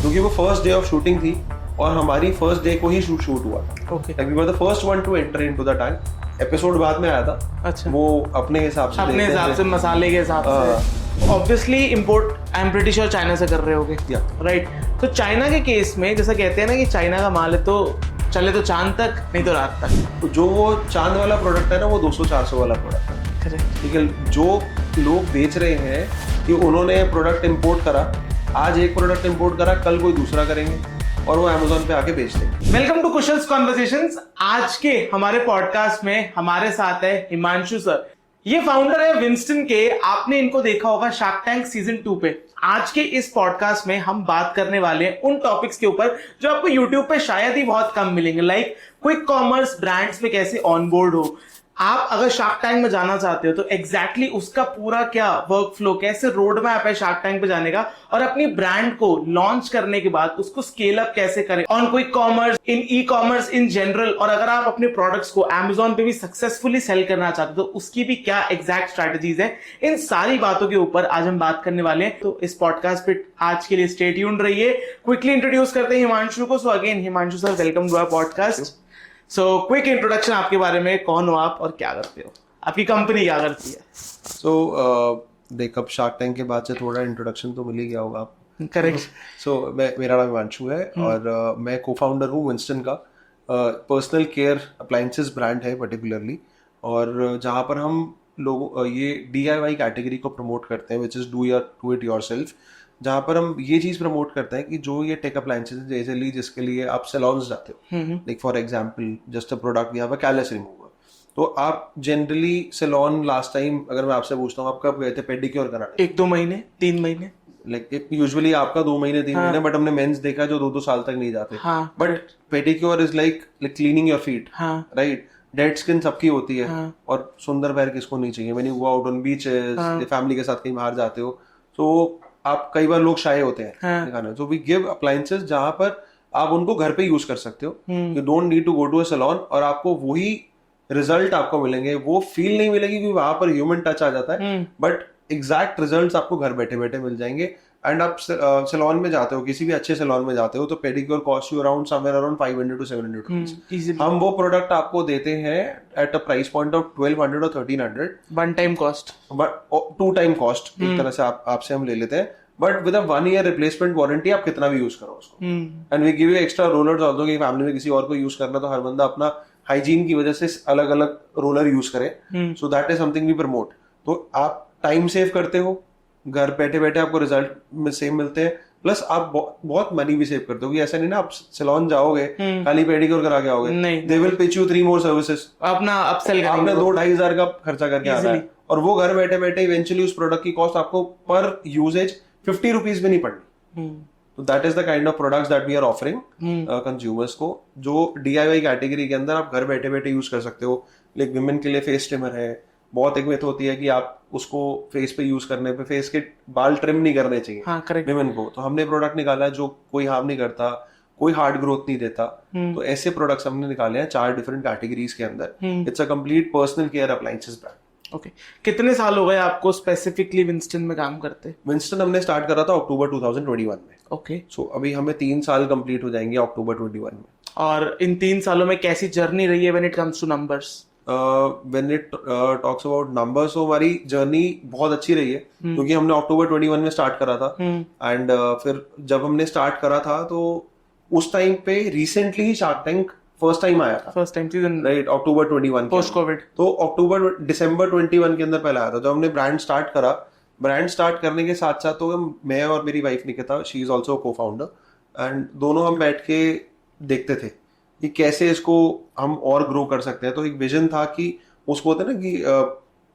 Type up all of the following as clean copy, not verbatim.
क्योंकि वो first day of shooting थी और हमारी फर्स्ट डे को ही शूट हुआ था। Okay, we were the first one to enter into the tank. Episode बाद में आया था। अच्छा, वो अपने हिसाब से मसाले के हिसाब से obviously import I am pretty sure China से कर रहे होगे, राइट? तो चाइना के केस में जैसा कहते हैं ना कि चाइना का माल है तो चले तो चांद तक, नहीं तो रात तक। तो जो वो चांद वाला प्रोडक्ट है ना, वो 200-400 वाला प्रोडक्ट है। ठीक है, जो लोग बेच रहे हैं कि उन्होंने प्रोडक्ट इंपोर्ट करा, आज एक प्रोडक्ट इंपोर्ट करा, कल कोई दूसरा करेंगे और वो अमेज़न पे आके बेच देंगे। Welcome to Kushal's conversations. आज के हमारे पॉडकास्ट में हमारे साथ है हिमांशु सर। ये फाउंडर है विंस्टन के। आपने इनको देखा होगा शार्क टैंक सीजन 2 पे। आज के इस पॉडकास्ट में हम बात करने वाले हैं उन टॉपिक्स के ऊपर जो आपको यूट्यूब पे शायद ही बहुत कम मिलेंगे, लाइक क्विक कॉमर्स ब्रांड्स में कैसे ऑनबोर्ड हो। आप अगर शार्क टैंक में जाना चाहते हो तो एग्जैक्टली उसका पूरा क्या वर्क फ्लो, कैसे रोड मैप है शार्क टैंक पे जाने का, और अपनी ब्रांड को लॉन्च करने के बाद उसको स्केल अप कैसे करें on quick commerce, in e commerce in general, और अगर आप अपने प्रोडक्ट्स को अमेज़न पे भी सक्सेसफुली सेल करना चाहते हो तो उसकी भी क्या एग्जैक्ट स्ट्रैटेजीज है। इन सारी बातों के ऊपर आज हम बात करने वाले हैं। तो इस पॉडकास्ट पे आज के लिए स्टे ट्यून्ड रहिए। क्विकली इंट्रोड्यूस करते हैं हिमांशु को। So again Himanshu sir, welcome to our podcast. So quick introduction आपके बारे में, कौन हो आप और क्या करते हो, आपकी कंपनी क्या करती है? देख, अब शार्क टैंक के बाद से थोड़ा इंट्रोडक्शन तो मिल ही गया होगा आप। करेक्ट। मेरा नाम हिमांशु है और मैं को फाउंडर हूँ विंस्टन का। पर्सनल केयर अप्लायंसेस ब्रांड है पर्टिकुलरली, और जहाँ पर हम लोग ये DIY कैटेगरी को प्रमोट करते हैं, which is do it yourself. जहाँ पर हम ये चीज प्रमोट करते हैं कि जो ये टेक अप्लायंसेस जैसे जिसके लिए आप सैलून्स जाते हो, like for example just a product we have a callus remover, तो आप जनरली सैलून लास्ट टाइम अगर मैं आपसे पूछता हूँ आप कब गए थे पेडिक्योर कराने? 1-2 महीने 3 महीने, लाइक यूजुअली आपका 2 महीने 3 महीने, बट हमने मेंस देखा जो 2-2 साल तक नहीं जाते। But pedicure is like cleaning your feet, right? Dead skin सबकी होती है और सुंदर पैर किसको नहीं चाहिए? When you go out on beaches, family के साथ कहीं बाहर जाते हो तो आप कई बार लोग शाये होते हैं दिखाने। तो वी गिव अप्लायंसेस जहां पर आप उनको घर पे यूज कर सकते हो। You don't need to go to a salon, और आपको वही रिजल्ट आपको मिलेंगे। वो फील नहीं मिलेगी कि वहां पर ह्यूमन टच आ जाता है, बट एग्जैक्ट रिजल्ट्स आपको घर बैठे बैठे मिल जाएंगे। एंड आप सैलून में जाते हो, किसी भी अच्छे सैलून में जाते हो, तो pedicure cost you around somewhere around 500 to 700 rupees. हम वो प्रोडक्ट आपको देते हैं at a price point of 1200 or 1300 one time cost, but 2 time cost एक तरह से आपसे हम ले लेते हैं। But with a 1 year replacement warranty, आप कितना भी यूज करो उसको। And we give you extra rollers also कि फैमिली में किसी और को यूज करना तो हर बंदा अपना हाइजीन की वजह से अलग अलग रोलर यूज करे। So that is something we promote. तो आप टाइम सेव करते हो, घर बैठे बैठे आपको रिजल्ट में सेम मिलते हैं, प्लस आप बहुत मनी भी सेव करते हो। ऐसा नहीं ना आप सैलून जाओगे खाली पेडिक्योर करा के आओगे, they will pitch you 3 more services, अपना अपसेल करेंगे, आपने 2-2,500 का खर्चा करके आना है, और वो घर बैठे बैठे इवेंचुअली उस प्रोडक्ट की कॉस्ट आपको पर यूजेज 50 रुपीज भी नहीं पड़नी। तो that is the kind of products that we are offering consumers को, जो DIY कैटेगरी के अंदर आप घर बैठे बैठे यूज कर सकते हो। लाइक विमेन के लिए फेस ट्रिमर है। बहुत एक मिथ होती है कि आप उसको फेस पे यूज करने पे फेस के बाल ट्रिम नहीं करने चाहिए विमेन को, तो हमने प्रोडक्ट निकाला है जो कोई हार्म नहीं करता, कोई हार्ड ग्रोथ नहीं देता। तो ऐसे प्रोडक्ट्स हमने निकाले हैं 4 डिफरेंट कैटेगरीज के अंदर। It's a complete personal care appliances brand. Okay, कितने साल हो गए आपको स्पेसिफिकली विंस्टन में काम करते? विंस्टन हमने स्टार्ट करा था अक्टूबर 2021 में। ओके, सो अभी हमें 3 साल कंप्लीट हो जाएंगे अक्टूबर 21 में। और इन 3 सालों में कैसी जर्नी रही है when it comes two numbers? When it talks about numbers, तो हमारी जर्नी बहुत अच्छी रही है, क्योंकि हमने अक्टूबर 21 में स्टार्ट करा था। एंड फिर जब हमने स्टार्ट करा था तो उस टाइम पे रिसेंटली ही शार्क टैंक फर्स्ट टाइम आया था, फर्स्ट टाइम सीजन, राइट? अक्टूबर 21 पोस्ट कोविड। तो दिसंबर 21 के अंदर पहले आया था। जब हमने ब्रांड स्टार्ट करा, ब्रांड स्टार्ट करने के साथ साथ तो मैं और मेरी wife Nikita, she is also को फाउंडर, एंड दोनों हम बैठ के देखते थे कि कैसे इसको हम और ग्रो कर सकते हैं। तो एक विजन था कि उसको होता है ना कि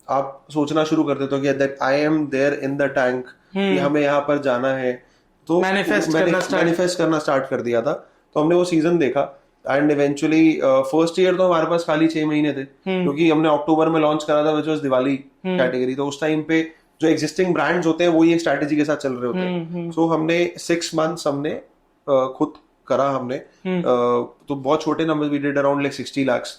आप सोचना शुरू कर देते हो कि that I am there in the tank, कि हमें यहाँ पर जाना है, तो मैनिफेस्ट करना स्टार्ट कर दिया था। तो हमने वो सीजन देखा, एंड इवेंचुअली फर्स्ट ईयर तो हमारे पास खाली 6 महीने थे, क्योंकि हमने अक्टूबर में लॉन्च करा था, विच वाज दिवाली कैटेगरी। तो उस टाइम पे जो एग्जिस्टिंग ब्रांड्स होते हैं वो ये स्ट्रैटेजी के साथ चल रहे होते हैं। सो हमने 6 months हमने खुद करा हमने, तो बहुत छोटे number, we did around like 60 lakhs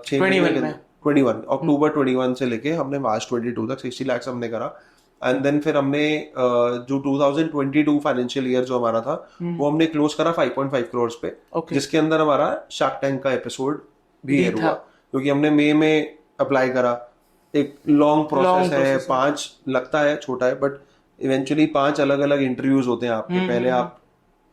6 महीने 21 अक्टूबर 21 से लेके हमने मार्च 22 तक 60 lakhs हमने करा। एंड देन फिर हमने जो 2022 फाइनेंशियल ईयर जो हमारा था वो हमने क्लोज करा 5.5 करोड़ पे, जिसके अंदर हमारा शार्क टैंक का एपिसोड भी एयर हुआ, क्योंकि हमने मई में अप्लाई करा। एक लॉन्ग प्रोसेस है, 5 लगता है छोटा है, बट इवेंचुअली 5 अलग अलग इंटरव्यूज होते हैं आपके। पहले आप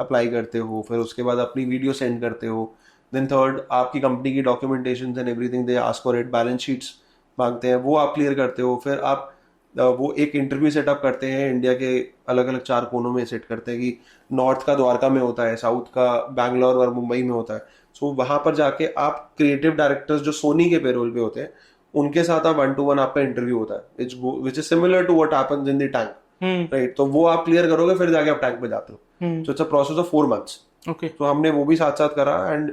अप्लाई करते हो, फिर उसके बाद अपनी वीडियो सेंड करते हो, देन थर्ड आपकी कंपनी की documentation and everything they ask for it, balance sheets मांगते हैं, वो आप क्लियर करते हो। फिर आप वो एक इंटरव्यू सेटअप करते हैं, इंडिया के अलग अलग 4 कोनों में सेट करते हैं कि नॉर्थ का द्वारका में होता है, साउथ का बैंगलोर और मुंबई में होता है। सो वहां पर जाके आप क्रिएटिव डायरेक्टर्स जो सोनी के पेरोल पे होते हैं उनके साथ आप 1-to-1 आपका इंटरव्यू होता है, which is similar to what happens in the tank, right. तो वो आप क्लियर करोगे, फिर जाके आप टैंक पे जाते हो। So it's a process of 4 months। तो हमने वो भी साथ साथ करा। एंड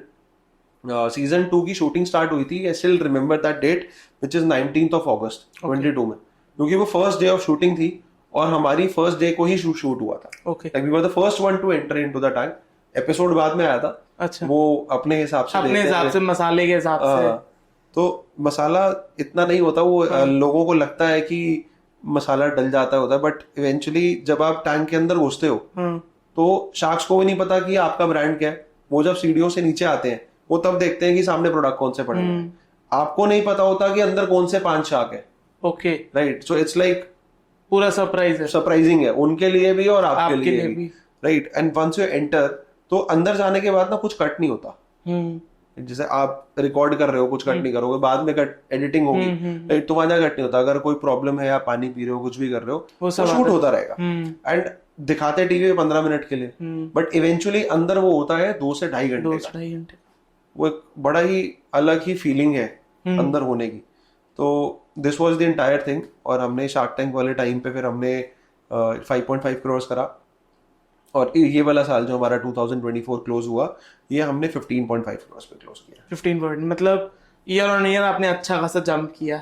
सीजन 2 की शूटिंग स्टार्ट हुई थी, I still remember that date, which is 19th of August 2022 में, क्योंकि वो फर्स्ट डे ऑफ शूटिंग थी और हमारी फर्स्ट डे को ही शूट हुआ था। Like we were the first one to enter into the tank. Episode बाद में आया था। अच्छा। वो अपने हिसाब से मसाले के हिसाब से, तो मसाला इतना नहीं होता, वो लोगों को लगता है कि मसाला डल जाता होता है, बट इवेंचुअली जब आप टैंक के अंदर घुसते हो तो शार्क्स को भी नहीं पता कि आपका ब्रांड क्या है। वो जब सीढ़ियों से नीचे आते हैं वो तब देखते हैं कि सामने प्रोडक्ट कौन से पड़े हैं। आपको नहीं पता होता कि अंदर कौन से 5 शार्क है। Okay, right. So it's like पूरा सरप्राइजिंग है उनके लिए भी और आपके लिए भी, right. And once you enter, तो अंदर जाने के बाद ना कुछ कट नहीं होता। जैसे आप रिकॉर्ड कर रहे हो, कुछ कट नहीं करोगे, बाद में कट एडिटिंग होगी, राइट, तो वहां कट नहीं होता। अगर कोई प्रॉब्लम है, या पानी पी रहे हो, कुछ भी कर रहे हो, वो शूट होता रहेगा। एंड दिखाते टीवी पे 15 मिनट के लिए, बट इवेंचुअली अंदर वो होता है 2 से 2.5 घंटे। वो एक बड़ा ही अलग ही फीलिंग है अंदर होने की। तो this was the entire thing. और हमने शार्क टैंक वाले टाइम पे फिर हमने 5.5 करोड़ करा, और ये वाला साल जो हमारा 2024 क्लोज हुआ, ये हमने 15.5 करोड़ पे क्लोज किया। 15, मतलब ईयर ऑन ईयर आपने अच्छा खासा जंप किया।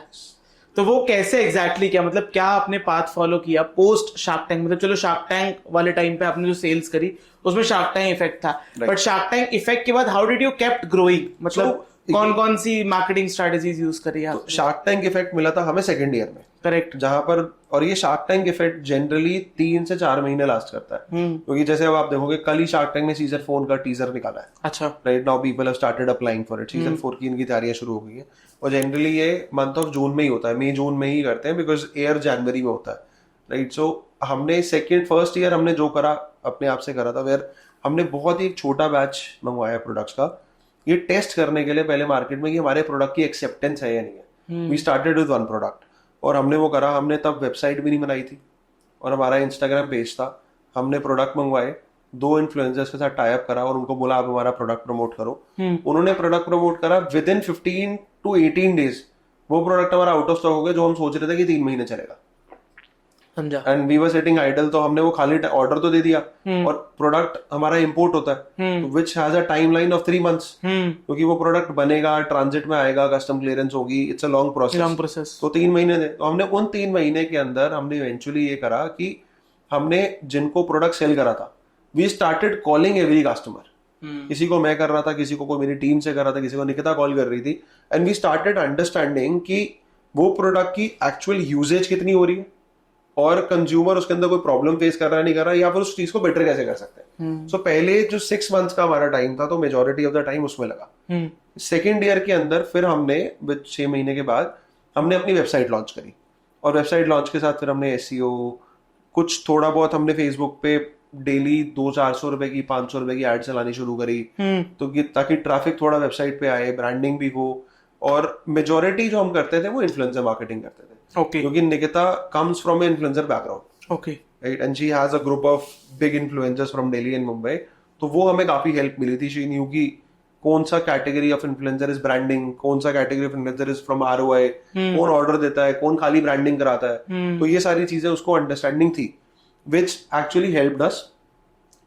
तो वो कैसे एग्जैक्टली किया, मतलब क्या आपने पाथ फॉलो किया पोस्ट शार्क टैंक? मतलब चलो शार्क टैंक वाले टाइम पे आपने जो सेल्स करी उसमें शार्क टैंक इफेक्ट था, बट शार्क टैंक इफेक्ट के बाद how did you kept growing? मतलब कौन कौन सी मार्केटिंग स्ट्रेटजीज यूज करी आप? तो शार्क टैंक इफेक्ट मिला था हमें सेकंड ईयर में, करेक्ट, जहां पर, और ये शार्क टैंक इफेक्ट जनरली 3 से 4 महीने लास्ट करता है। क्योंकि जैसे अब आप देखोगे, कल ही शार्क टैंक ने सीजन 4 का टीजर निकाला है। अच्छा, right now people have started applying for it. Season 4 की इनकी तैयारियां शुरू हो गई है, और जनरली ये मंथ ऑफ जून में ही होता है, मई जून में ही करते हैं, बिकॉज एयर जनवरी में होता है, राइट। सो हमने फर्स्ट ईयर हमने जो करा अपने आप से करा था, वेयर हमने बहुत ही छोटा बैच मंगवाया प्रोडक्ट्स का, ये टेस्ट करने के लिए पहले मार्केट में कि हमारे प्रोडक्ट की एक्सेप्टेंस है या नहीं है। वी स्टार्टेड विद 1 प्रोडक्ट, और हमने वो करा। हमने तब वेबसाइट भी नहीं बनाई थी, और हमारा इंस्टाग्राम पेज था। हमने प्रोडक्ट मंगवाए, 2 इन्फ्लुएंसर्स के साथ टाई अप करा, और उनको बोला आप हमारा प्रोडक्ट प्रमोट करो। उन्होंने प्रोडक्ट प्रमोट करा। विद इन 15 to 18 डेज वो प्रोडक्ट हमारा आउट ऑफ स्टॉक हो गया, जो हम सोच रहे थे कि 3 महीने चलेगा। And we were sitting idle, तो हमने वो खाली ऑर्डर तो दे दिया, और प्रोडक्ट हमारा इंपोर्ट होता है, which has a timeline of 3 months, क्योंकि वो प्रोडक्ट बनेगा, ट्रांजिट में आएगा, कस्टम क्लियरेंस होगी, इट्स अ लॉन्ग प्रोसेस। तो 3 महीने थे। तो हमने उन 3 महीने के अंदर हमने इवेंचुअली ये करा कि हमने जिनको प्रोडक्ट सेल करा था, we started calling every customer. किसी को मैं कर रहा था, किसी को कोई मेरी टीम से कर रहा था, किसी को निकिता कॉल कर रही थी, एंड वी स्टार्टेड अंडरस्टैंडिंग कि वो प्रोडक्ट की एक्चुअल यूजेज कितनी हो रही है, और कंज्यूमर उसके अंदर कोई प्रॉब्लम फेस कर रहा है नहीं कर रहा है, या फिर उस चीज को बेटर कैसे कर सकते हैं। सो पहले जो 6 months का हमारा टाइम था, तो मेजोरिटी ऑफ द टाइम उसमें लगा। सेकेंड ईयर के अंदर फिर हमने 6 महीने के बाद हमने अपनी वेबसाइट लॉन्च करी, और वेबसाइट लॉन्च के साथ फिर हमने SEO, कुछ थोड़ा बहुत हमने फेसबुक पे डेली 200-400 रुपए की, 500 रुपए की एड चलानी शुरू करी, तो ताकि ट्रैफिक थोड़ा वेबसाइट पे आए, ब्रांडिंग भी हो। और मेजोरिटी जो हम करते थे वो इन्फ्लुएंसर मार्केटिंग करते थे, क्योंकि Nikita comes from A influencer background, okay, right, and she has a group of big influencers from Delhi and Mumbai. तो वो हमें काफी हेल्प मिली थी। शी न्यू की कौन सा category of influencer is branding, कौन सा category of influencer is from ROI, कौन ऑर्डर देता है, कौन खाली ब्रांडिंग कराता है। तो ये सारी चीजें उसको अंडरस्टैंडिंग थी, विच एक्चुअली हेल्प्ड अस।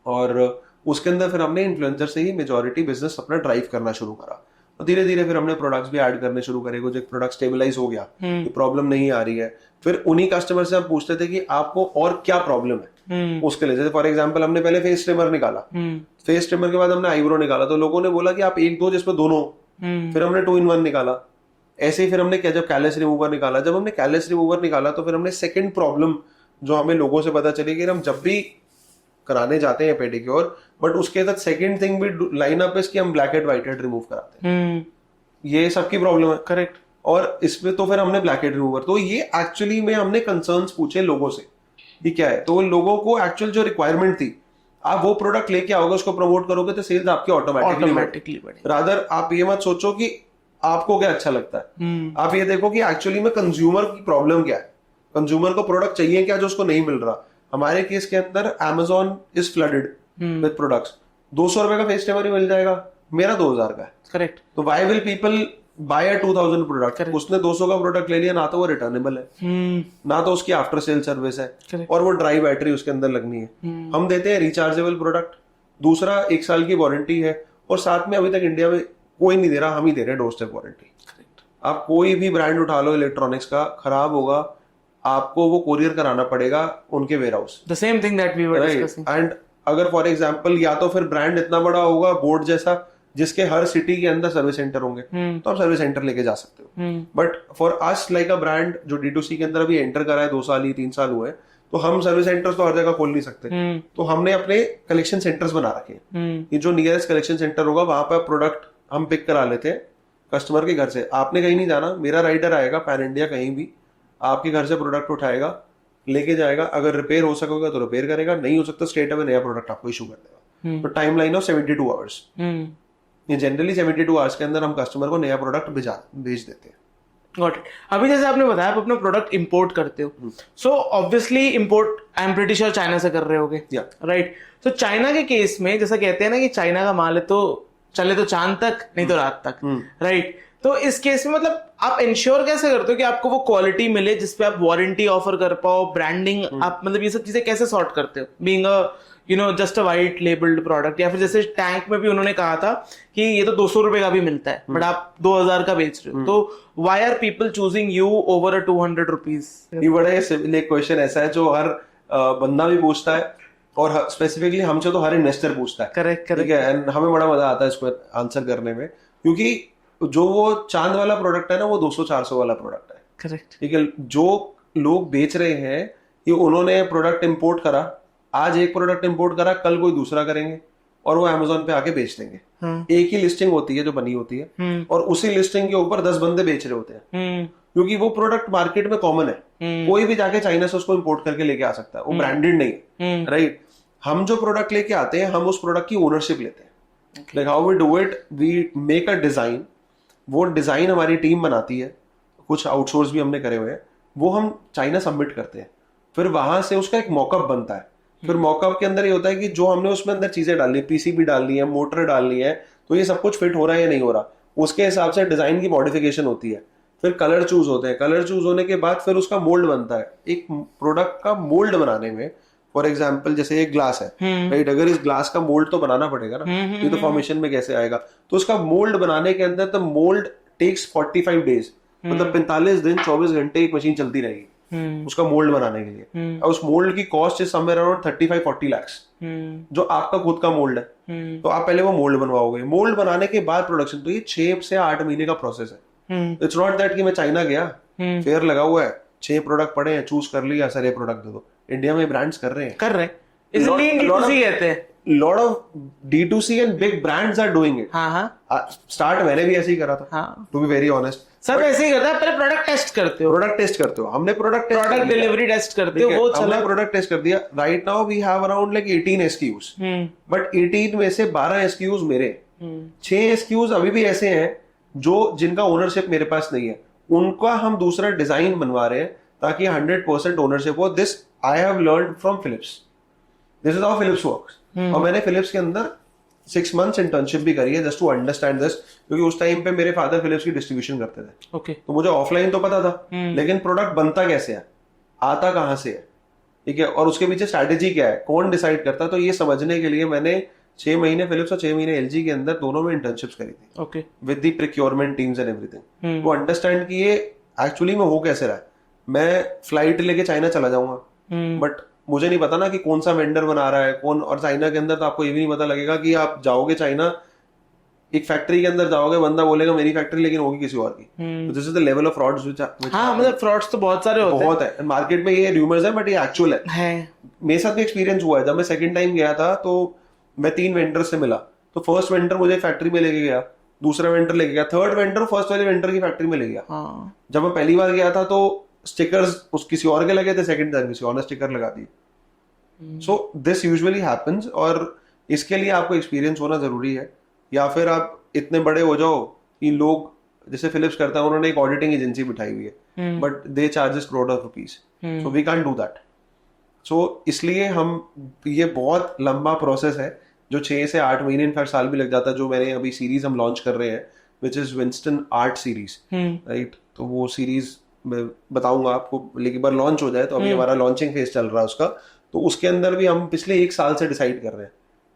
और उसके अंदर फिर हमने इन्फ्लुएंसर से ही मेजोरिटी बिजनेस अपना ड्राइव करना शुरू करा। और धीरे धीरे फिर हमने प्रोडक्ट्स भी ऐड करने शुरू करे। कुछ एक प्रोडक्ट स्टेबलाइज हो गया, प्रॉब्लम नहीं आ रही है, फिर उन्हीं कस्टमर से हम पूछते थे कि आपको और क्या प्रॉब्लम है उसके लिए। जैसे फॉर एग्जांपल हमने पहले फेस ट्रिमर निकाला, फेस ट्रिमर के बाद हमने आईब्रो निकाला, तो लोगों ने बोला कि आप 1-2 जिसमें दोनों, फिर हमने 2-in-1 निकाला। ऐसे ही फिर हमने क्या, जब कैलस रिमूवर निकाला, जब हमने कैलस रिमूवर निकाला तो फिर हमने सेकंड प्रॉब्लम जो हमें लोगों से पता चली कि हम जब भी कराने जाते हैं पेडिक्योर, बट उसके साथ सेकंड थिंग भी लाइन अप कि हम black head white head remove कराते हैं। ये सबकी प्रॉब्लम है। करेक्ट। और इसमें तो फिर हमने ब्लैक हेड रिमूवर, तो ये एक्चुअली में हमने कंसर्न्स पूछे लोगों से कि क्या है, तो लोगों को एक्चुअल जो रिक्वायरमेंट थी, आप वो प्रोडक्ट लेके आओगे, उसको प्रमोट करोगे तो सेल्स आपकी ऑटोमेटिकली बढ़े। रादर आप ये मत सोचो कि आपको क्या अच्छा लगता है, आप ये देखो कि एक्चुअली में कंज्यूमर की प्रॉब्लम क्या है, कंज्यूमर को प्रोडक्ट चाहिए क्या जो उसको नहीं मिल रहा। हमारे केस के अंदर Amazon is flooded with products. 200 रुपए का फेस टेमर मिल जाएगा, मेरा 2000 का है। करेक्ट। तो why will people buy a 2000 product? उसने 200 का प्रोडक्ट ले लिया, ना तो वो रिटर्नेबल है, ना तो उसकी आफ्टर सेल सर्विस है, और वो ड्राई बैटरी उसके अंदर लगनी है। हम देते हैं रिचार्जेबल प्रोडक्ट, दूसरा 1 साल की वारंटी है, और साथ में अभी तक इंडिया में कोई नहीं दे रहा, हम ही दे रहे हैं डोर स्टेप वारंटी। आप कोई भी ब्रांड उठा लो इलेक्ट्रॉनिक्स का, खराब होगा आपको वो कोरियर कराना पड़ेगा उनके warehouse. The same thing that we were discussing. And अगर फॉर एग्जांपल या तो फिर ब्रांड इतना बड़ा होगा बोर्ड जैसा जिसके हर सिटी के अंदर सर्विस सेंटर होंगे, तो आप सर्विस सेंटर लेके जा सकते हो। But for us like a brand जो D2C के अंदर अभी एंटर करा है, 2 साल ही 3 साल हुए, तो हम सर्विस सेंटर्स तो हर जगह खोल नहीं सकते। तो हमने अपने कलेक्शन सेंटर्स बना रखे हैं। ये जो नियरेस्ट कलेक्शन सेंटर होगा वहां पर प्रोडक्ट हम पिक करा लेते हैं कस्टमर के घर से। आपने कहीं नहीं जाना, मेरा राइडर आएगा पैन इंडिया कहीं भी, आपके घर से प्रोडक्ट उठाएगा, लेके जाएगा, अगर रिपेयर हो सकेगा तो रिपेयर करेगा, नहीं हो सकता स्ट्रेट अवे नया प्रोडक्ट आपको इशू कर देगा। तो टाइम लाइन ऑफ 72 आवर्स, ये जनरली 72 आवर्स के अंदर हम कस्टमर को नया प्रोडक्ट भेज देते हैं। Got it. अभी जैसे आपने बताया आप अपना प्रोडक्ट इंपोर्ट करते हो, so obviously import I am pretty sure China से कर रहे होगे, राइट? तो चाइना के केस में जैसा कहते हैं ना कि चाइना का माल है तो चले तो चांद तक, नहीं तो रात तक, राइट? तो इस केस में मतलब आप इंश्योर कैसे करते हो कि आपको वो क्वालिटी मिले जिसपे आप वारंटी ऑफर कर पाओ, ब्रांडिंग आप मतलब ये सब चीजें कैसे सॉर्ट करते हो, being a just a white labelled product? या फिर जैसे टैंक में भी उन्होंने कहा था कि ये तो 200 रुपए का भी मिलता है बट आप 2000 का बेच रहे हो, तो why are people choosing you over a 200 rupees? ये बड़ा एक क्वेश्चन ऐसा है जो हर बंदा भी पूछता है, और स्पेसिफिकली हमसे तो हर इन्वेस्टर पूछता है। करेक्ट। ठीक है, एंड हमें बड़ा मजा आता है इसको आंसर करने में, क्योंकि जो वो चांद वाला प्रोडक्ट है ना, वो 200-400 वाला प्रोडक्ट है। करेक्ट। ठीक है, जो लोग बेच रहे हैं ये उन्होंने प्रोडक्ट इंपोर्ट करा, आज एक प्रोडक्ट इंपोर्ट करा, कल कोई दूसरा करेंगे और वो Amazon पे आके बेच देंगे। एक ही लिस्टिंग होती है जो बनी होती है, और उसी लिस्टिंग के ऊपर 10 बंदे बेच रहे होते हैं, क्योंकि वो प्रोडक्ट मार्केट में कॉमन है। कोई भी जाके चाइना से उसको इंपोर्ट करके लेके आ सकता है, वो ब्रांडेड नहीं है, राइट? हम जो प्रोडक्ट लेके आते हैं, हम उस प्रोडक्ट की ओनरशिप लेते हैं। Like how we do it, we make a design, वो डिजाइन हमारी टीम बनाती है, कुछ आउटसोर्स भी हमने करे हुए हैं, वो हम चाइना सबमिट करते हैं, फिर वहां से उसका एक मॉकअप बनता है। फिर मॉकअप के अंदर ये होता है कि जो हमने उसमें अंदर चीजें डालनी है, पीसीबी डालनी है, मोटर डालनी है, तो ये सब कुछ फिट हो रहा है या नहीं हो रहा, उसके हिसाब से डिजाइन की मॉडिफिकेशन होती है। फिर कलर चूज होते हैं, कलर चूज होने के बाद फिर उसका मोल्ड बनता है। एक प्रोडक्ट का मोल्ड बनाने में, फॉर एग्जाम्पल जैसे एक ग्लास है, राइट? अगर इस ग्लास का मोल्ड तो बनाना पड़ेगा ना, ये तो फॉर्मेशन में कैसे आएगा? तो उसका मोल्ड बनाने के अंदर द मोल्ड टेक्स 45 डेज, मतलब 45 दिन 24 घंटे एक मशीन चलती रहेगी उसका मोल्ड बनाने के लिए। और उस मोल्ड की cost is somewhere around 35-40 lakhs, जो आपका खुद का मोल्ड है। तो आप पहले वो मोल्ड बनवाओगे, मोल्ड बनाने के बाद प्रोडक्शन, तो ये 6 से 8 महीने का प्रोसेस है। इट्स नॉट दैट कि मैं चाइना गया, फेयर लगा हुआ है, 6 प्रोडक्ट पड़े हैं, चूज कर लिया, सर ये प्रोडक्ट दे दो। इंडिया में ब्रांड्स कर रहे हैं, इसलिए D2C कहते हैं। lot of D2C and big brands are doing it. Start मैंने भी ऐसे ही करा था, to be very honest. सब ऐसे ही करता है, पहले प्रोडक्ट टेस्ट करते हो, हमने प्रोडक्ट डिलीवरी टेस्ट करते हो, वो हमने प्रोडक्ट टेस्ट कर दिया। Right now we have around like 18 SKUs, but 18 में से 12 SKUs मेरे, 6 SKUs अभी भी ऐसे हैं जो जिनका ओनरशिप मेरे पास नहीं है, उनका हम दूसरा डिजाइन बनवा रहे हैं ताकि 100% ओनरशिप हो। This I have learned from Philips, this is how Philips works. और मैंने फिलिप्स के अंदर 6 months इंटर्नशिप भी करी है जस्ट टू अंडरस्टैंड दिस, क्योंकि उस टाइम पे मेरे फादर फिलिप्स की डिस्ट्रीब्यूशन करते थे। okay. तो मुझे ऑफलाइन तो पता था, लेकिन प्रोडक्ट बनता कैसे है, आता कहाँ से है, ठीक है, और उसके पीछे स्ट्रैटेजी क्या है, कौन डिसाइड करता है, तो ये समझने के लिए मैंने 6 महीने फिलिप्स और 6 महीने LG के अंदर दोनों में इंटर्नशिप्स करी थी, with the procurement teams and everything, वो अंडरस्टैंड कि ये एक्चुअली में हो कैसे रहा है। मैं फ्लाइट लेके चाइना चला जाऊंगा, बट मुझे नहीं पता ना कि कौन सा वेंडर बना रहा है कौन, और चाइना के अंदर तो आपको ये भी नहीं पता लगेगा कि आप जाओगे चाइना, एक फैक्ट्री के अंदर जाओगे, बंदा बोलेगा मेरी फैक्ट्री, लेकिन होगी किसी और की। This is the level of frauds which हाँ, मतलब फ्रॉड्स तो बहुत सारे होते हैं। बहुत है मार्केट में, ये रूमर्स है बट ये एक्चुअल है। मेरे साथ भी एक्सपीरियंस हुआ है। जब मैं सेकंड टाइम गया था तो मैं 3 वेंडर से मिला। तो फर्स्ट वेंडर मुझे फैक्ट्री में लेके गया, दूसरा वेंडर लेके गया, थर्ड वेंडर फर्स्ट वाले वेंडर की फैक्ट्री में ले गया। जब मैं पहली बार गया था तो स्टिकर्स उस किसी और के लगे थे, सेकंड टाइम किसी और ने स्टिकर लगा दिए। सो दिस यूजुअली हैपेंस, और इसके लिए आपको एक्सपीरियंस होना जरूरी है, या फिर आप इतने बड़े हो जाओ कि लोग, जैसे फिलिप्स करता है, उन्होंने एक ऑडिटिंग एजेंसी बिठाई हुई है but they charges crore of rupees, so we can't do that. So इसलिए हम, ये बहुत लंबा प्रोसेस है जो 6 से 8 महीने, इनफैक्ट साल भी लग जाता है। जो मैंने अभी सीरीज हम लॉन्च कर रहे हैं which is Winston art series, right, तो वो सीरीज मैं बताऊंगा आपको, लेकिन एक बार लॉन्च हो जाए तो अभी हमारा लॉन्चिंग फेज चल रहा है उसका। तो उसके अंदर भी हम पिछले 1 साल से डिसाइड कर रहे हैं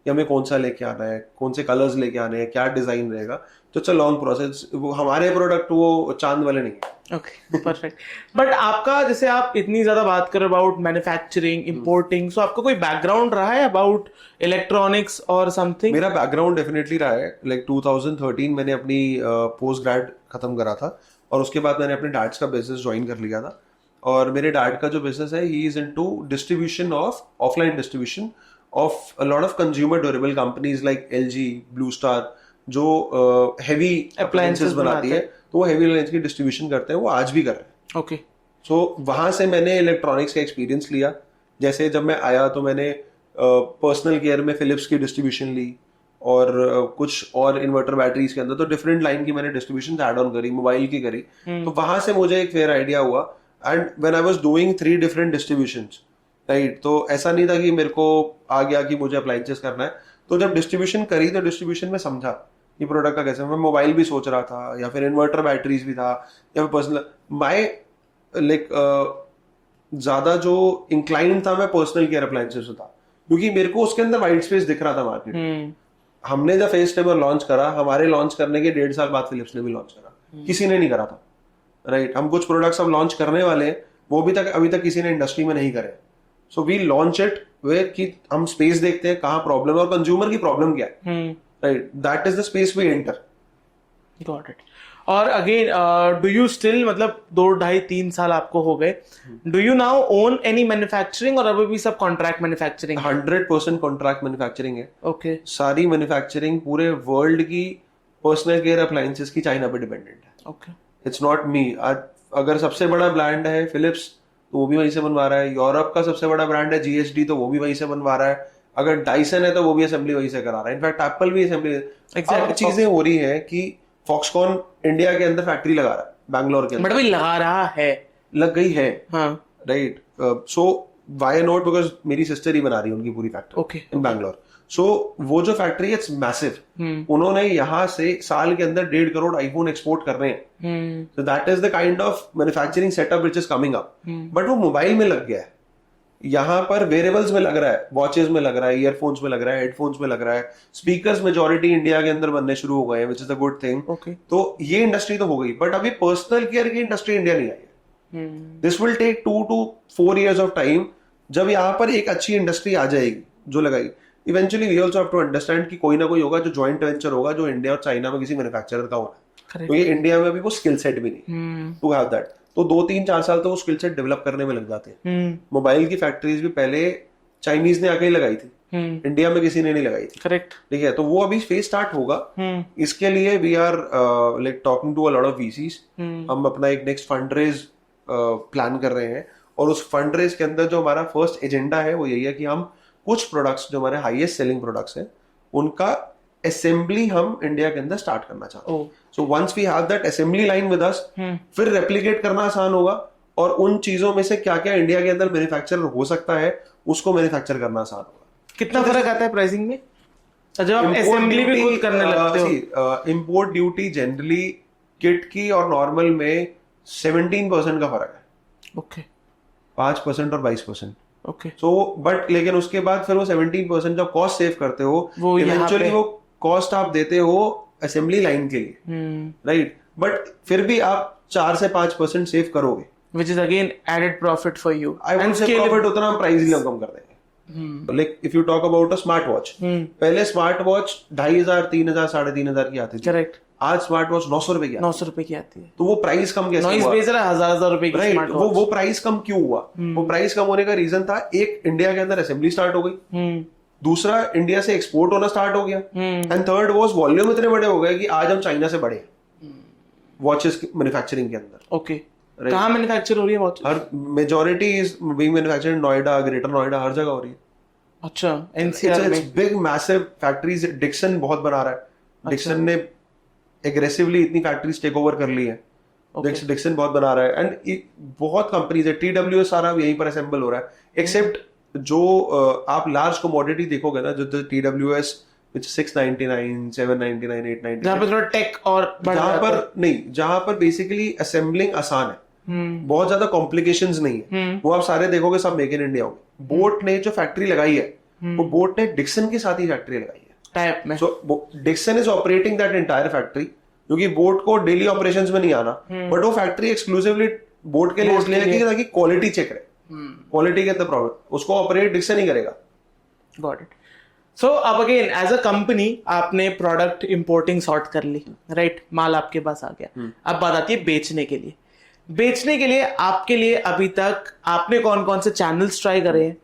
कि हमें कौन सा लेके आना है, कौन से कलर्स लेके आने हैं, क्या डिजाइन रहेगा। तो इट्स अ लॉन्ग प्रोसेस। वो हमारे प्रोडक्ट वो चांद वाले नहीं है। Okay, perfect. बट आपका, जैसे आप इतनी ज्यादा बात कर अबाउट मैन्युफैक्चरिंग, इंपोर्टिंग, सो आपका कोई बैकग्राउंड रहा है अबाउट इलेक्ट्रॉनिक्स और समथिंग? मेरा बैकग्राउंड डेफिनेटली रहा है। लाइक 2013 मैंने अपनी पोस्ट ग्रेड खत्म करा था, और उसके बाद मैंने अपने डैड्स का बिजनेस ज्वाइन कर लिया था। और मेरे डैड का जो बिजनेस है, he is into distribution of, offline distribution of a lot of consumer durable companies like LG, blue star, जो हेवी अप्लायंसेस बनाती है, तो वो हेवी अप्लायंस की डिस्ट्रीब्यूशन करते हैं, वो आज भी कर रहे हैं। ओके। सो वहां से मैंने इलेक्ट्रॉनिक्स का एक्सपीरियंस लिया। जैसे जब मैं आया तो मैंने पर्सनल केयर में फिलिप्स की डिस्ट्रीब्यूशन ली, और कुछ और इन्वर्टर बैटरीज के अंदर, तो डिफरेंट लाइन की मैंने डिस्ट्रीब्यूशन ऐड ऑन करी, मोबाइल की करी। तो वहां से मुझे एक फेयर आइडिया हुआ। And when I was doing 3 different distributions, right, तो ऐसा नहीं था कि मेरे को आ गया कि मुझे अप्लायंसेस करना है। तो जब डिस्ट्रीब्यूशन करी तो डिस्ट्रीब्यूशन में समझा कि प्रोडक्ट का कैसे, मैं मोबाइल भी सोच रहा था, या फिर इन्वर्टर बैटरीज भी था, या फिर पर्सनल, माई लाइक ज्यादा जो इंक्लाइन था मैं पर्सनल केयर अप्लायंसेस था, क्योंकि मेरे को उसके अंदर वाइट स्पेस दिख रहा था मार्केट। हमने जब फेस टेबल लॉन्च करा, हमारे लॉन्च करने के 1.5 साल बाद फिलिप्स ने भी लॉन्च करा, किसी ने नहीं करा था, राइट। हम कुछ प्रोडक्ट्स अब लॉन्च करने वाले हैं, वो भी तक अभी तक किसी ने इंडस्ट्री में नहीं करे। So we launch it way कि हम स्पेस देखते हैं कहाँ प्रॉब्लम है और कंज्यूमर की प्रॉब्लम क्या है, right, that is the space we enter. Got it. और अगेन, डू यू स्टिल, मतलब 2-2.5-3 साल आपको हो गए, do you now own any manufacturing, और अभी भी सब कॉन्ट्रैक्ट मैन्युफैक्चरिंग? 100% कॉन्ट्रैक्ट मैन्युफैक्चरिंग है। ओके। सारी मैन्युफैक्चरिंग पूरे वर्ल्ड की पर्सनल केयर अप्लायंसेस की चाइना पे डिपेंडेंट है। ओके। It's not me. अगर सबसे बड़ा ब्रांड है फिलिप्स, तो वो भी वहीं से बनवा रहा है। यूरोप का सबसे बड़ा ब्रांड है GSD, तो वो भी वहीं से बनवा रहा है। अगर डाइसन है तो वो भी असेंबली वहीं से करा रहा है। इनफैक्ट एप्पल भी असेंबली। अब चीजें हो रही है कि फॉक्सकॉन इंडिया के अंदर फैक्ट्री लगा रहा है, बैंगलोर के अंदर। बट लगा रहा है, लग गई है, हाँ, right. So why not, because मेरी सिस्टर ही बना रही है उनकी पूरी फैक्ट्री, ओके, इन बैंगलोर। सो वो जो फैक्ट्री है, इट्स मैसिव। उन्होंने यहाँ से साल के अंदर 1.5 करोड़ आईफोन एक्सपोर्ट कर रहे हैं। सो that is the kind of manufacturing setup which is coming up. But वो मोबाइल में लग गया है, यहाँ पर वेरेबल्स में लग रहा है, वॉचेस में लग रहा है, ईयरफोन्स में लग रहा है, हेडफोन्स में लग रहा है, स्पीकर्स मेजॉरिटी इंडिया के अंदर बनने शुरू हो गए हैं, which is a good thing. तो ये इंडस्ट्री तो हो गई, बट अभी पर्सनल केयर की इंडस्ट्री इंडिया नहीं आई है। This will take 2 to 4 years of time. जब यहाँ पर एक अच्छी इंडस्ट्री आ जाएगी जो लगाई, eventually we also have to understand कि कोई ना कोई होगा जो जॉइंट वेंचर होगा, जो इंडिया और चाइना में किसी मैन्युफैक्चरर का होना, तो ये इंडिया में भी वो स्किल सेट भी नहीं टू हैव दैट। तो 2-3-4 साल तो वो स्किल सेट डेवलप करने में लग जाते हैं। मोबाइल की फैक्ट्रीज भी पहले चाइनीज ने आके ही लगाई थी, इंडिया में किसी ने नहीं लगाई थी, करेक्ट, ठीक है। तो वो अभी फेज स्टार्ट होगा। इसके लिए we are like talking to a lot of VCs। हम अपना एक नेक्स्ट फंड रेज प्लान कर रहे हैं, और उस फंड रेज के अंदर जो हमारा फर्स्ट एजेंडा है वो यही है कि हम कुछ प्रोडक्ट्स जो हमारे हाईएस्ट सेलिंग प्रोडक्ट्स हैं उनका असेंबली हम इंडिया के अंदर स्टार्ट करना चाहते हैं। So once we have that assembly line with us, फिर रेप्लिकेट करना आसान होगा, और उन चीजों में से क्या क्या इंडिया के अंदर मैन्युफैक्चर हो सकता है उसको मैन्युफैक्चर करना आसान होगा। कितना फर्क आता है प्राइसिंग में जब आप असेंबली भी खुद करने लगते हो? इंपोर्ट ड्यूटी जनरली किट की और नॉर्मल में 17% का फर्क है। ओके, 5% और 22%। ओके। सो बट लेकिन उसके बाद फिर वो 17% जब कॉस्ट सेव करते हो, इवेंचुअली वो कॉस्ट आप देते हो असेंबली लाइन के लिए, राइट। बट फिर भी आप 4 से 5% सेव करोगे, which is again added profit for you. I would say profit उतना हम प्राइस ही कम कर देंगे। Like if you talk about a smart watch, पहले स्मार्ट वॉच 2,500, 3,000, 3,500 की आती थी। करेक्ट। आज स्मार्ट वॉच 900 रुपए की आती है। 900 रुपए की आती है। तो वो प्राइस कम कैसे नॉइस हुआ? बेच रहा है 1000 रुपए की राइट, स्मार्ट वॉच। वो प्राइस कम क्यों हुआ? वो प्राइस कम होने का रीजन था, एक इंडिया के अंदर असेंबली स्टार्ट हो गई, दूसरा इंडिया से एक्सपोर्ट होना स्टार्ट हो गया, एंड थर्ड वॉज वॉल्यूम इतने बड़े हो गए कि आज हम चाइना से बड़े वॉचेस मैन्युफैक्चरिंग के अंदर। ओके, कहाँ मैन्युफैक्चर हो रही है वॉच? हर majority is being manufactured in Noida, greater Noida, हर जगह हो रही है। अच्छा, एनसीआर में बिग मैसिव फैक्ट्रीज। डिक्सन बहुत बना रहा है। डिक्सन ने एग्रेसिवली इतनी फैक्ट्रीज टेक ओवर कर ली है। डिक्सन बहुत बना रहा है, एंड बहुत कंपनीज है। TWS सारा यहीं पर असेंबल हो रहा है, एक्सेप्ट जो आप लार्ज कमोडिटी देखोगे ना, जो TWS which 699, 799, 899, जहाँ पर थोड़ा टेक और जहाँ पर नहीं, जहाँ पर बेसिकली असेंबलिंग आसान है, बहुत ज्यादा कॉम्प्लिकेशंस नहीं है, वो आप सारे देखोगे सब मेक इन इंडिया होंगे। बोट ने जो फैक्ट्री लगाई है, वो बोट ने डिक्सन के साथ ही फैक्ट्री लगाई है टाइप में। So Dixon is operating that entire factory, क्योंकि बोट को डेली ऑपरेशंस में नहीं आना, बट वो फैक्ट्री एक्सक्लूसिवली बोट के लिए इसलिए है कि ताकि क्वालिटी चेक रहे, क्वालिटी के अंदर प्रॉब्लम, उसको ऑपरेट डिक्सन ही करेगा। Got it. सो अब अगेन एज अ कंपनी आपने प्रोडक्ट इंपोर्टिंग सॉर्ट कर ली, राइट, माल आपके पास आ गया। अब बात आती है बेचने के लिए। बेचने के लिए आपके लिए अभी तक आपने कौन कौन से चैनल्स ट्राई करे हैं?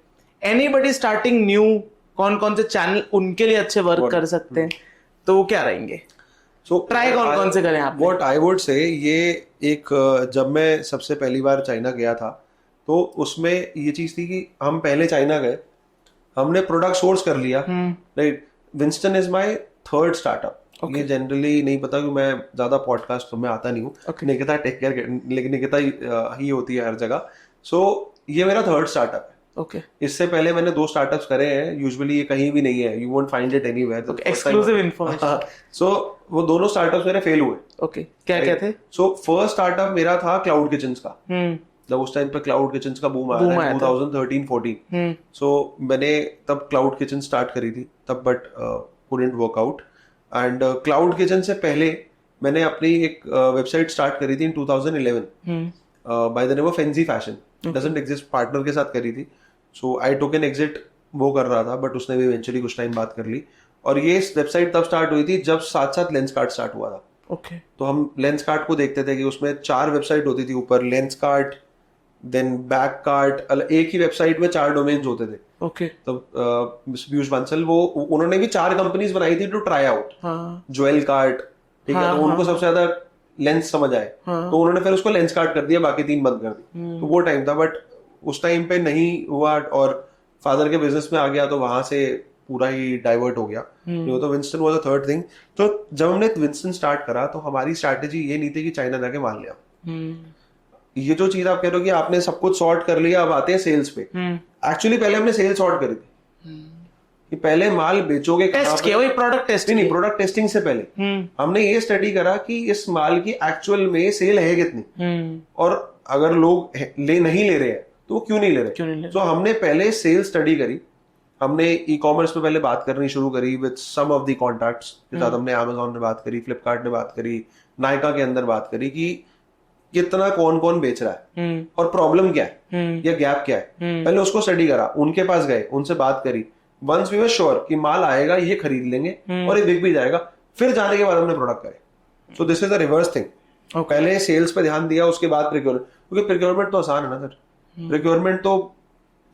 एनीबडी स्टार्टिंग न्यू, कौन कौन से चैनल उनके लिए अच्छे वर्क कर सकते हैं, तो वो क्या रहेंगे? सो ट्राई कौन कौन से करें आप? व्हाट आई वुड से, ये एक जब मैं सबसे पहली बार चाइना गया था, तो उसमें ये चीज थी कि हम पहले चाइना गए, हमने प्रोडक्ट सोर्स कर लिया, right. Winston is my third startup. ये जनरली नहीं पता कि मैं ज्यादा पॉडकास्ट में आता नहीं हूँ, निकिता टेक केयर, लेकिन निकिता ही होती है हर जगह। सो ये मेरा थर्ड स्टार्टअप है। ओके, इससे पहले मैंने 2 स्टार्टअप्स करे हैं, यूजुअली ये कहीं भी नहीं है, you won't find it anywhere, exclusive information. So वो दोनों स्टार्टअप्स मेरे फेल हुए। ओके, क्या क्या थे? सो फर्स्ट स्टार्टअप मेरा था क्लाउड किचन्स का। जब उस टाइम पे क्लाउड किचन्स का बूम आया था 2013-14, सो मैंने तब क्लाउड किचन स्टार्ट करी थी तब, but couldn't work out. And cloud kitchen से पहले मैंने अपनी एक वेबसाइट स्टार्ट करी थी in 2011 by the name of NG fashion, doesn't exist, partner के साथ करी थी। सो आई टुक एन एग्जिट, वो कर रहा था, बट उसने भी इवेंचुअली कुछ टाइम बात कर ली। और ये वेबसाइट तब स्टार्ट हुई थी जब साथ साथ लेंसकार्ट स्टार्ट हुआ था। ओके, तो हम लेंसकार्ट को देखते थे कि उसमें 4 वेबसाइट होती थी ऊपर, लेंसकार्ट, देन बैककार्ट, एक ही वेबसाइट में 4 डोमेन्स होते थे। ओके, तो पीयूष बंसल वो उन्होंने भी 4 कंपनीज बनाई थी to try out. Jewel cart, ठीक है, तो उनको सबसे ज्यादा लेंस समझ आए, तो उन्होंने फिर उसको लेंस कार्ट कर दिया, बाकी 3 बंद कर दी। तो वो टाइम था, बट उस टाइम पे नहीं हुआ और फादर के बिजनेस में आ गया, तो वहां से पूरा ही डाइवर्ट हो गया। तो Winston was the third thing. तो जब हमने विंस्टन स्टार्ट करा, तो हमारी स्ट्रैटेजी ये नहीं थी कि चाइना जाके माल लिया। ये जो चीज आप कह रहे हो कि आपने सब कुछ सॉर्ट कर लिया, अब आते हैं सेल्स पे। एक्चुअली पहले हमने सेल्स सॉर्ट करी थी कि पहले माल बेचोगे, टेस्ट किया, वही प्रोडक्ट टेस्ट नहीं, प्रोडक्ट टेस्टिंग से पहले हमने ये स्टडी करा कि इस माल की एक्चुअल में सेल है कितनी, और अगर लोग नहीं ले रहे हैं तो वो क्यों नहीं ले रहे। तो हमने पहले सेल स्टडी करी। हमने ई कॉमर्स पे पहले बात करनी शुरू करी with some of the contacts के साथ। हमने अमेजोन में बात करी, फ्लिपकार्ट ने बात करी, नायका के अंदर बात करी कि कितना कौन कौन बेच रहा है और प्रॉब्लम क्या है या गैप क्या है। पहले उसको स्टडी करा, उनके पास गए, उनसे बात करी। वंस वी वर श्योर कि माल आएगा, ये खरीद लेंगे और ये बिक भी जाएगा, फिर जाने के बाद हमने प्रोडक्ट करे। सो this is the reverse thing. पहले सेल्स पे ध्यान दिया, उसके बाद प्रोक्योरमेंट, क्योंकि प्रोक्योरमेंट तो आसान है ना सर। प्रोक्योरमेंट तो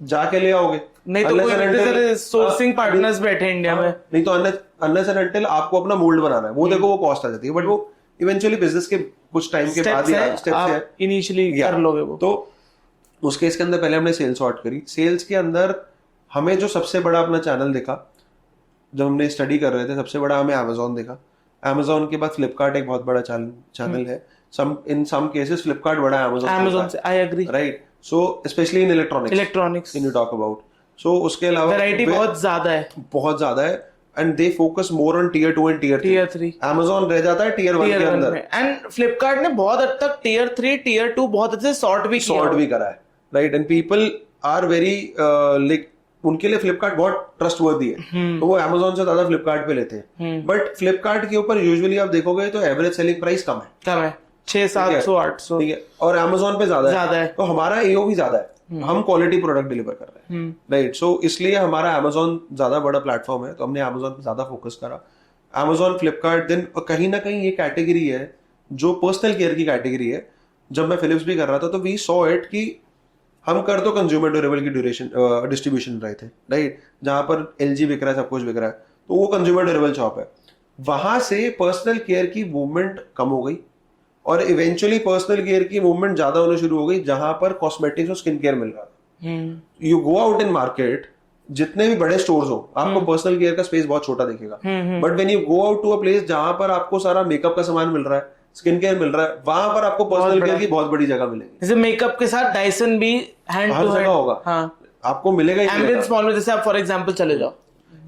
जाके ले आओगे, नहीं तो कोई सोर्सिंग पार्टनर्स बैठे इंडिया में, नहीं तो अनलेस एंड अनटिल आपको अपना मोल्ड बनाना है, वो देखो वो कॉस्ट आ जाती है, बट वो इवेंचुअली बिजनेस के कुछ टाइम के बाद ही स्टेप्स है, इनिशियली कर लोगे वो। तो उस केस के अंदर पहले हमने सेल्स सॉर्ट करी। सेल्स के अंदर हमें जो सबसे बड़ा अपना चैनल दिखा, जब हमने स्टडी कर रहे थे, सबसे बड़ा हमें अमेजोन दिखा। अमेजोन के बाद फ्लिपकार्ट एक बहुत बड़ा चैनल है। in some cases फ्लिपकार्ट बड़ा है अमेजोन से, I agree. Right, so specially in electronics you talk about. So उसके अलावा वैरायटी बहुत ज्यादा है, and they focus more on tier 2 and tier 3। Amazon रह जाता है टियर 1 के अंदर, एंड फ्लिपकार्ट ने बहुत हद तक टियर 3 टियर 2 बहुत अच्छे सॉर्ट भी करा है, right. And people are very like, उनके लिए फ्लिपकार्ट बहुत ट्रस्टवर्दी है, तो वो अमेजोन से ज्यादा फ्लिपकार्ट पे लेते हैं। बट फ्लिपकार्ट के ऊपर यूजुअली आप देखोगे तो एवरेज सेलिंग प्राइस कम है 600-700-800, ठीक है, और अमेजोन पे ज्यादा है, तो हमारा एओ भी ज्यादा है। हम क्वालिटी प्रोडक्ट डिलीवर कर रहे हैं, राइट। सो इसलिए हमारा Amazon ज्यादा बड़ा प्लेटफॉर्म है, तो हमने Amazon पे ज्यादा फोकस करा। Amazon, फ्लिपकार्ट, देन कहीं ना कहीं ये कैटेगरी है जो पर्सनल केयर की कैटेगरी है। जब मैं फिलिप्स भी कर रहा था तो वी सॉ इट कि हम कर तो कंज्यूमर ड्यूरेबल की डिस्ट्रीब्यूशन रहे थे, राइट, जहां पर LG बिक रहा है, सब कुछ बिक रहा है, तो वो कंज्यूमर ड्यूरेबल शॉप है। वहां से पर्सनल केयर की मूवमेंट कम हो गई और इवेंचुअली पर्सनल केयर की मूवमेंट ज्यादा होने शुरू हो गई, जहां पर कॉस्मेटिक्स और स्किन केयर मिल रहा था। You go out in market, जितने भी बड़े स्टोर्स हो, आपको पर्सनल केयर का स्पेस बहुत छोटा दिखेगा, but when you go out to a place जहां पर आपको सारा मेकअप का सामान मिल रहा है, स्किन केयर मिल रहा है, वहां पर आपको पर्सनल केयर की बहुत बड़ी जगह मिलेगी। जैसे मेकअप के साथ डायसन भी हैंड हर टू जगह हैंड होगा, हाँ, आपको मिलेगा ही एम्बियंस मॉल में जैसे आप फॉर एग्जांपल चले जाओ,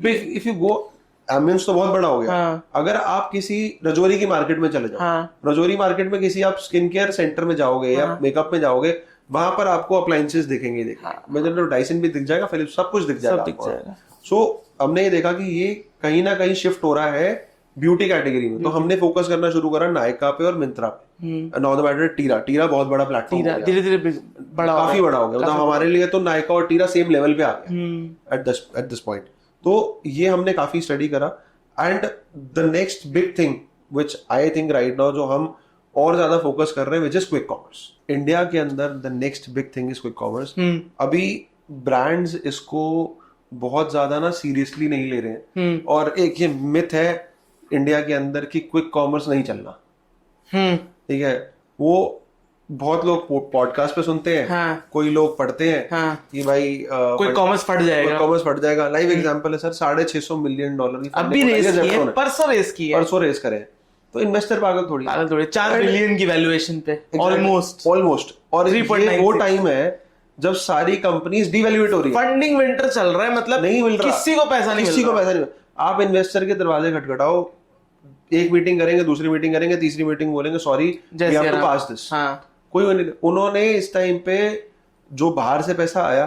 इफ यू गो, एम्बियंस तो बहुत बड़ा हो गया। हाँ। अगर आप किसी रजौरी की मार्केट में चले जाओ, हाँ। रजौरी मार्केट में किसी आप स्किन केयर सेंटर में जाओगे या मेकअप में जाओगे, वहां पर आपको अप्लायंसेस दिखेंगे, मतलब डाइसन भी दिख जाएगा, फिलिप्स, सब कुछ दिख जाएगा। सो हमने ये देखा कि ये कहीं ना कहीं शिफ्ट हो रहा है ब्यूटी कैटेगरी में, तो हमने फोकस करना शुरू करा नायका पे और मिंत्रा पे। नाउ द मैटर टीरा बहुत बड़ा प्लेटफॉर्म हो गया, धीरे धीरे बड़ा काफी बड़ा हो गया, मतलब हमारे लिए तो नायका और टीरा सेम लेवल पे आ गया एट दिस पॉइंट। तो ये हमने काफी स्टडी करा। And the next big thing which I think right now जो हम और ज्यादा फोकस कर रहे हैं, which is quick commerce. India के अंदर the next big thing is quick commerce. अभी ब्रांड्स इसको बहुत ज्यादा ना सीरियसली नहीं ले रहे हैं, और एक ये मिथ है इंडिया के अंदर कि क्विक कॉमर्स नहीं चलना, ठीक है। वो बहुत लोग पॉडकास्ट पे सुनते हैं, हाँ। कोई लोग पढ़ते हैं कि भाई क्विक कॉमर्स फट जाएगा, लाइव एग्जांपल है सर, $650 मिलियन की अभी रेस की है, परसों रेस की है, तो इन्वेस्टर पागल थोड़ी 4 बिलियन की वैल्यूएशन पे ऑलमोस्ट। और ये वो टाइम है जब सारी कंपनीज डिवैल्यूएट हो रही है, फंडिंग विंटर चल रहा है, मतलब नहीं मिल रहा, किसी को पैसा नहीं। आप इन्वेस्टर के दरवाजे खटखटाओ, एक मीटिंग करेंगे, दूसरी मीटिंग करेंगे, तीसरी मीटिंग बोलेंगे sorry we have to pass this. कोई नहीं। उन्होंने इस टाइम पे जो बाहर से पैसा आया,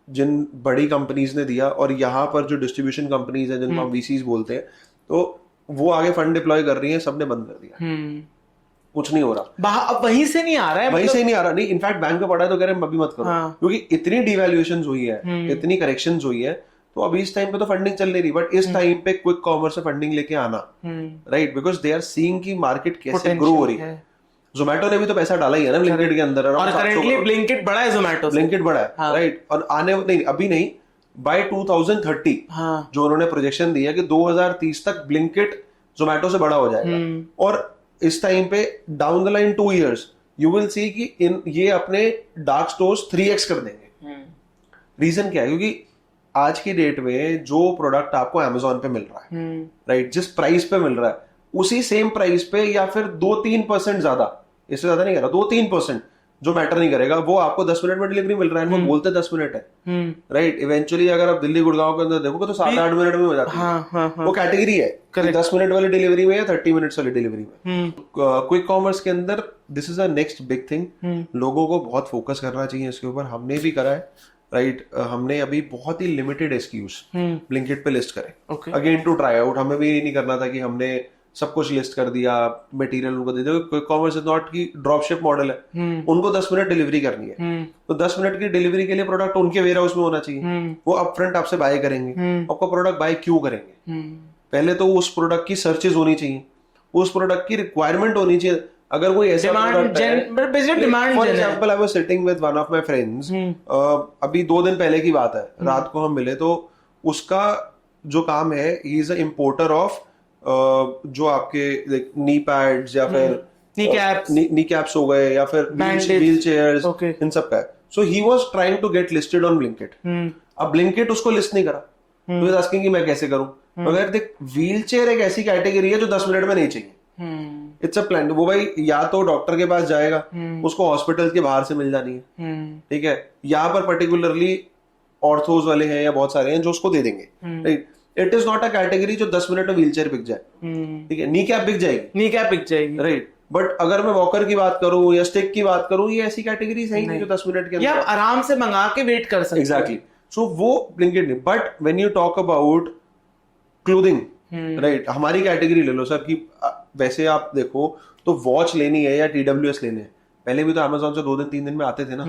जिन बड़ी कंपनीज ने दिया, और यहाँ पर जो डिस्ट्रीब्यूशन कंपनीज है जिनको हम VCs बोलते हैं, तो वो आगे फंड डिप्लॉय कर रही है, सबने बंद कर दिया, कुछ नहीं हो रहा। अब वहीं से नहीं आ रहा है, वहीं से नहीं आ रहा, नहीं, इनफैक्ट बैंक में पड़ा है तो कह रहे हैं अभी मत करो, क्योंकि इतनी डिवैल्यूएशन हुई है, इतनी करेक्शन हुई है, तो अभी इस टाइम पे तो फंडिंग चल नहीं रही, बट इस टाइम पे क्विक कॉमर्स से फंडिंग लेके आना, right, because they are seeing की मार्केट कैसे ग्रो हो रही है। जोमेटो ने भी तो पैसा डाला ही है ना ब्लिंकिट के अंदर, और करंटली ब्लिंकिट बड़ा है, जोमेटो ब्लिंकिट बड़ा है, राइट, और आने नहीं, अभी नहीं, बाय 2030 जो उन्होंने प्रोजेक्शन दिया कि 2030 तक ब्लिंकिट जोमेटो से बड़ा हो जाएगा, और इस टाइम पे down the line 2 years you will सी कि ये अपने डार्क स्टोर्स 3x कर देंगे। रीजन क्या है? क्योंकि आज की डेट में जो प्रोडक्ट आपको Amazon पे मिल रहा है, राइट, जिस प्राइस पे मिल रहा है, उसी सेम प्राइस पे या फिर 2-3% ज्यादा, इससे ज्यादा नहीं कह रहा, 2-3% जो मैटर नहीं करेगा, वो आपको 10 मिनट में डिलीवरी मिल रहा है। वो बोलते 10 मिनट है, राइट, इवेंचुअली अगर आप दिल्ली गुड़गांव के अंदर देखोगे तो 7-8 मिनट में हो जाती है। वो कैटेगरी है, 10 मिनट वाली डिलीवरी में या 30 मिनट्स वाली डिलीवरी में। क्विक कॉमर्स के अंदर this is a next big thing, लोगों को बहुत फोकस करना चाहिए इसके ऊपर। हमने भी करा है, राइट, हमने अभी बहुत ही लिमिटेड SKUs ब्लिंकिट पे लिस्ट करे, अगेन टू ट्राई आउट। हमें भी नहीं करना था कि हमने सब कुछ लिस्ट कर दिया, मटेरियल उनको दे दिया। क्विक कॉमर्स इज नॉट की ड्रॉप शिप मॉडल है, उनको 10 मिनट डिलीवरी करनी है, तो 10 मिनट की डिलीवरी के लिए प्रोडक्ट उनके वेयर हाउस में होना चाहिए। वो अपफ्रंट आपसे बाय करेंगे, आपको प्रोडक्ट बाय क्यों करेंगे? पहले तो उस प्रोडक्ट की सर्चेज होनी चाहिए, उस प्रोडक्ट की रिक्वायरमेंट होनी चाहिए। अगर कोई ऐसा प्रोडक्ट है, for example I was sitting with one of my friends, अभी 2 दिन पहले की बात है, रात को हम मिले, तो उसका जो काम है, he is a importer of जो आपके नी पैड्स या फिर नी कैप्स हो गए या फिर व्हील चेयर्स, इन सब का है। So he was trying to get listed on Blinkit. अब ब्लिंकिट उसको लिस्ट नहीं करा, तो ही आस्किंग कि मैं कैसे करूं? मगर देख, व्हील चेयर एक ऐसी कैटेगरी है जो 10 मिनट में नहीं चाहिए, इट्स अ प्लान। वो भाई या तो डॉक्टर के पास जाएगा, उसको हॉस्पिटल के बाहर से मिल जानी है, ठीक है, यहाँ पर पर्टिकुलरली ऑर्थोज वाले हैं या बहुत सारे हैं जो उसको दे देंगे, right. It is not a category जो 10 मिनट में व्हीलचेयर बिक जाए, ठीक है, नी कैप बिक जाएगी, राइट। बट अगर मैं वॉकर की बात करूं या स्टिक की बात करूं, ये ऐसी कैटेगरी सही नहीं जो 10 मिनट के अंदर आप आराम से मंगा के वेट कर सकते। एग्जैक्टली, सो वो ब्लिंकिट नहीं। But when you talk about clothing, right, हमारी कैटेगरी ले लो सर, कि वैसे आप देखो तो वॉच लेनी है या TWS लेने हैं, पहले भी तो अमेजोन से 2 दिन 3 दिन में आते थे ना,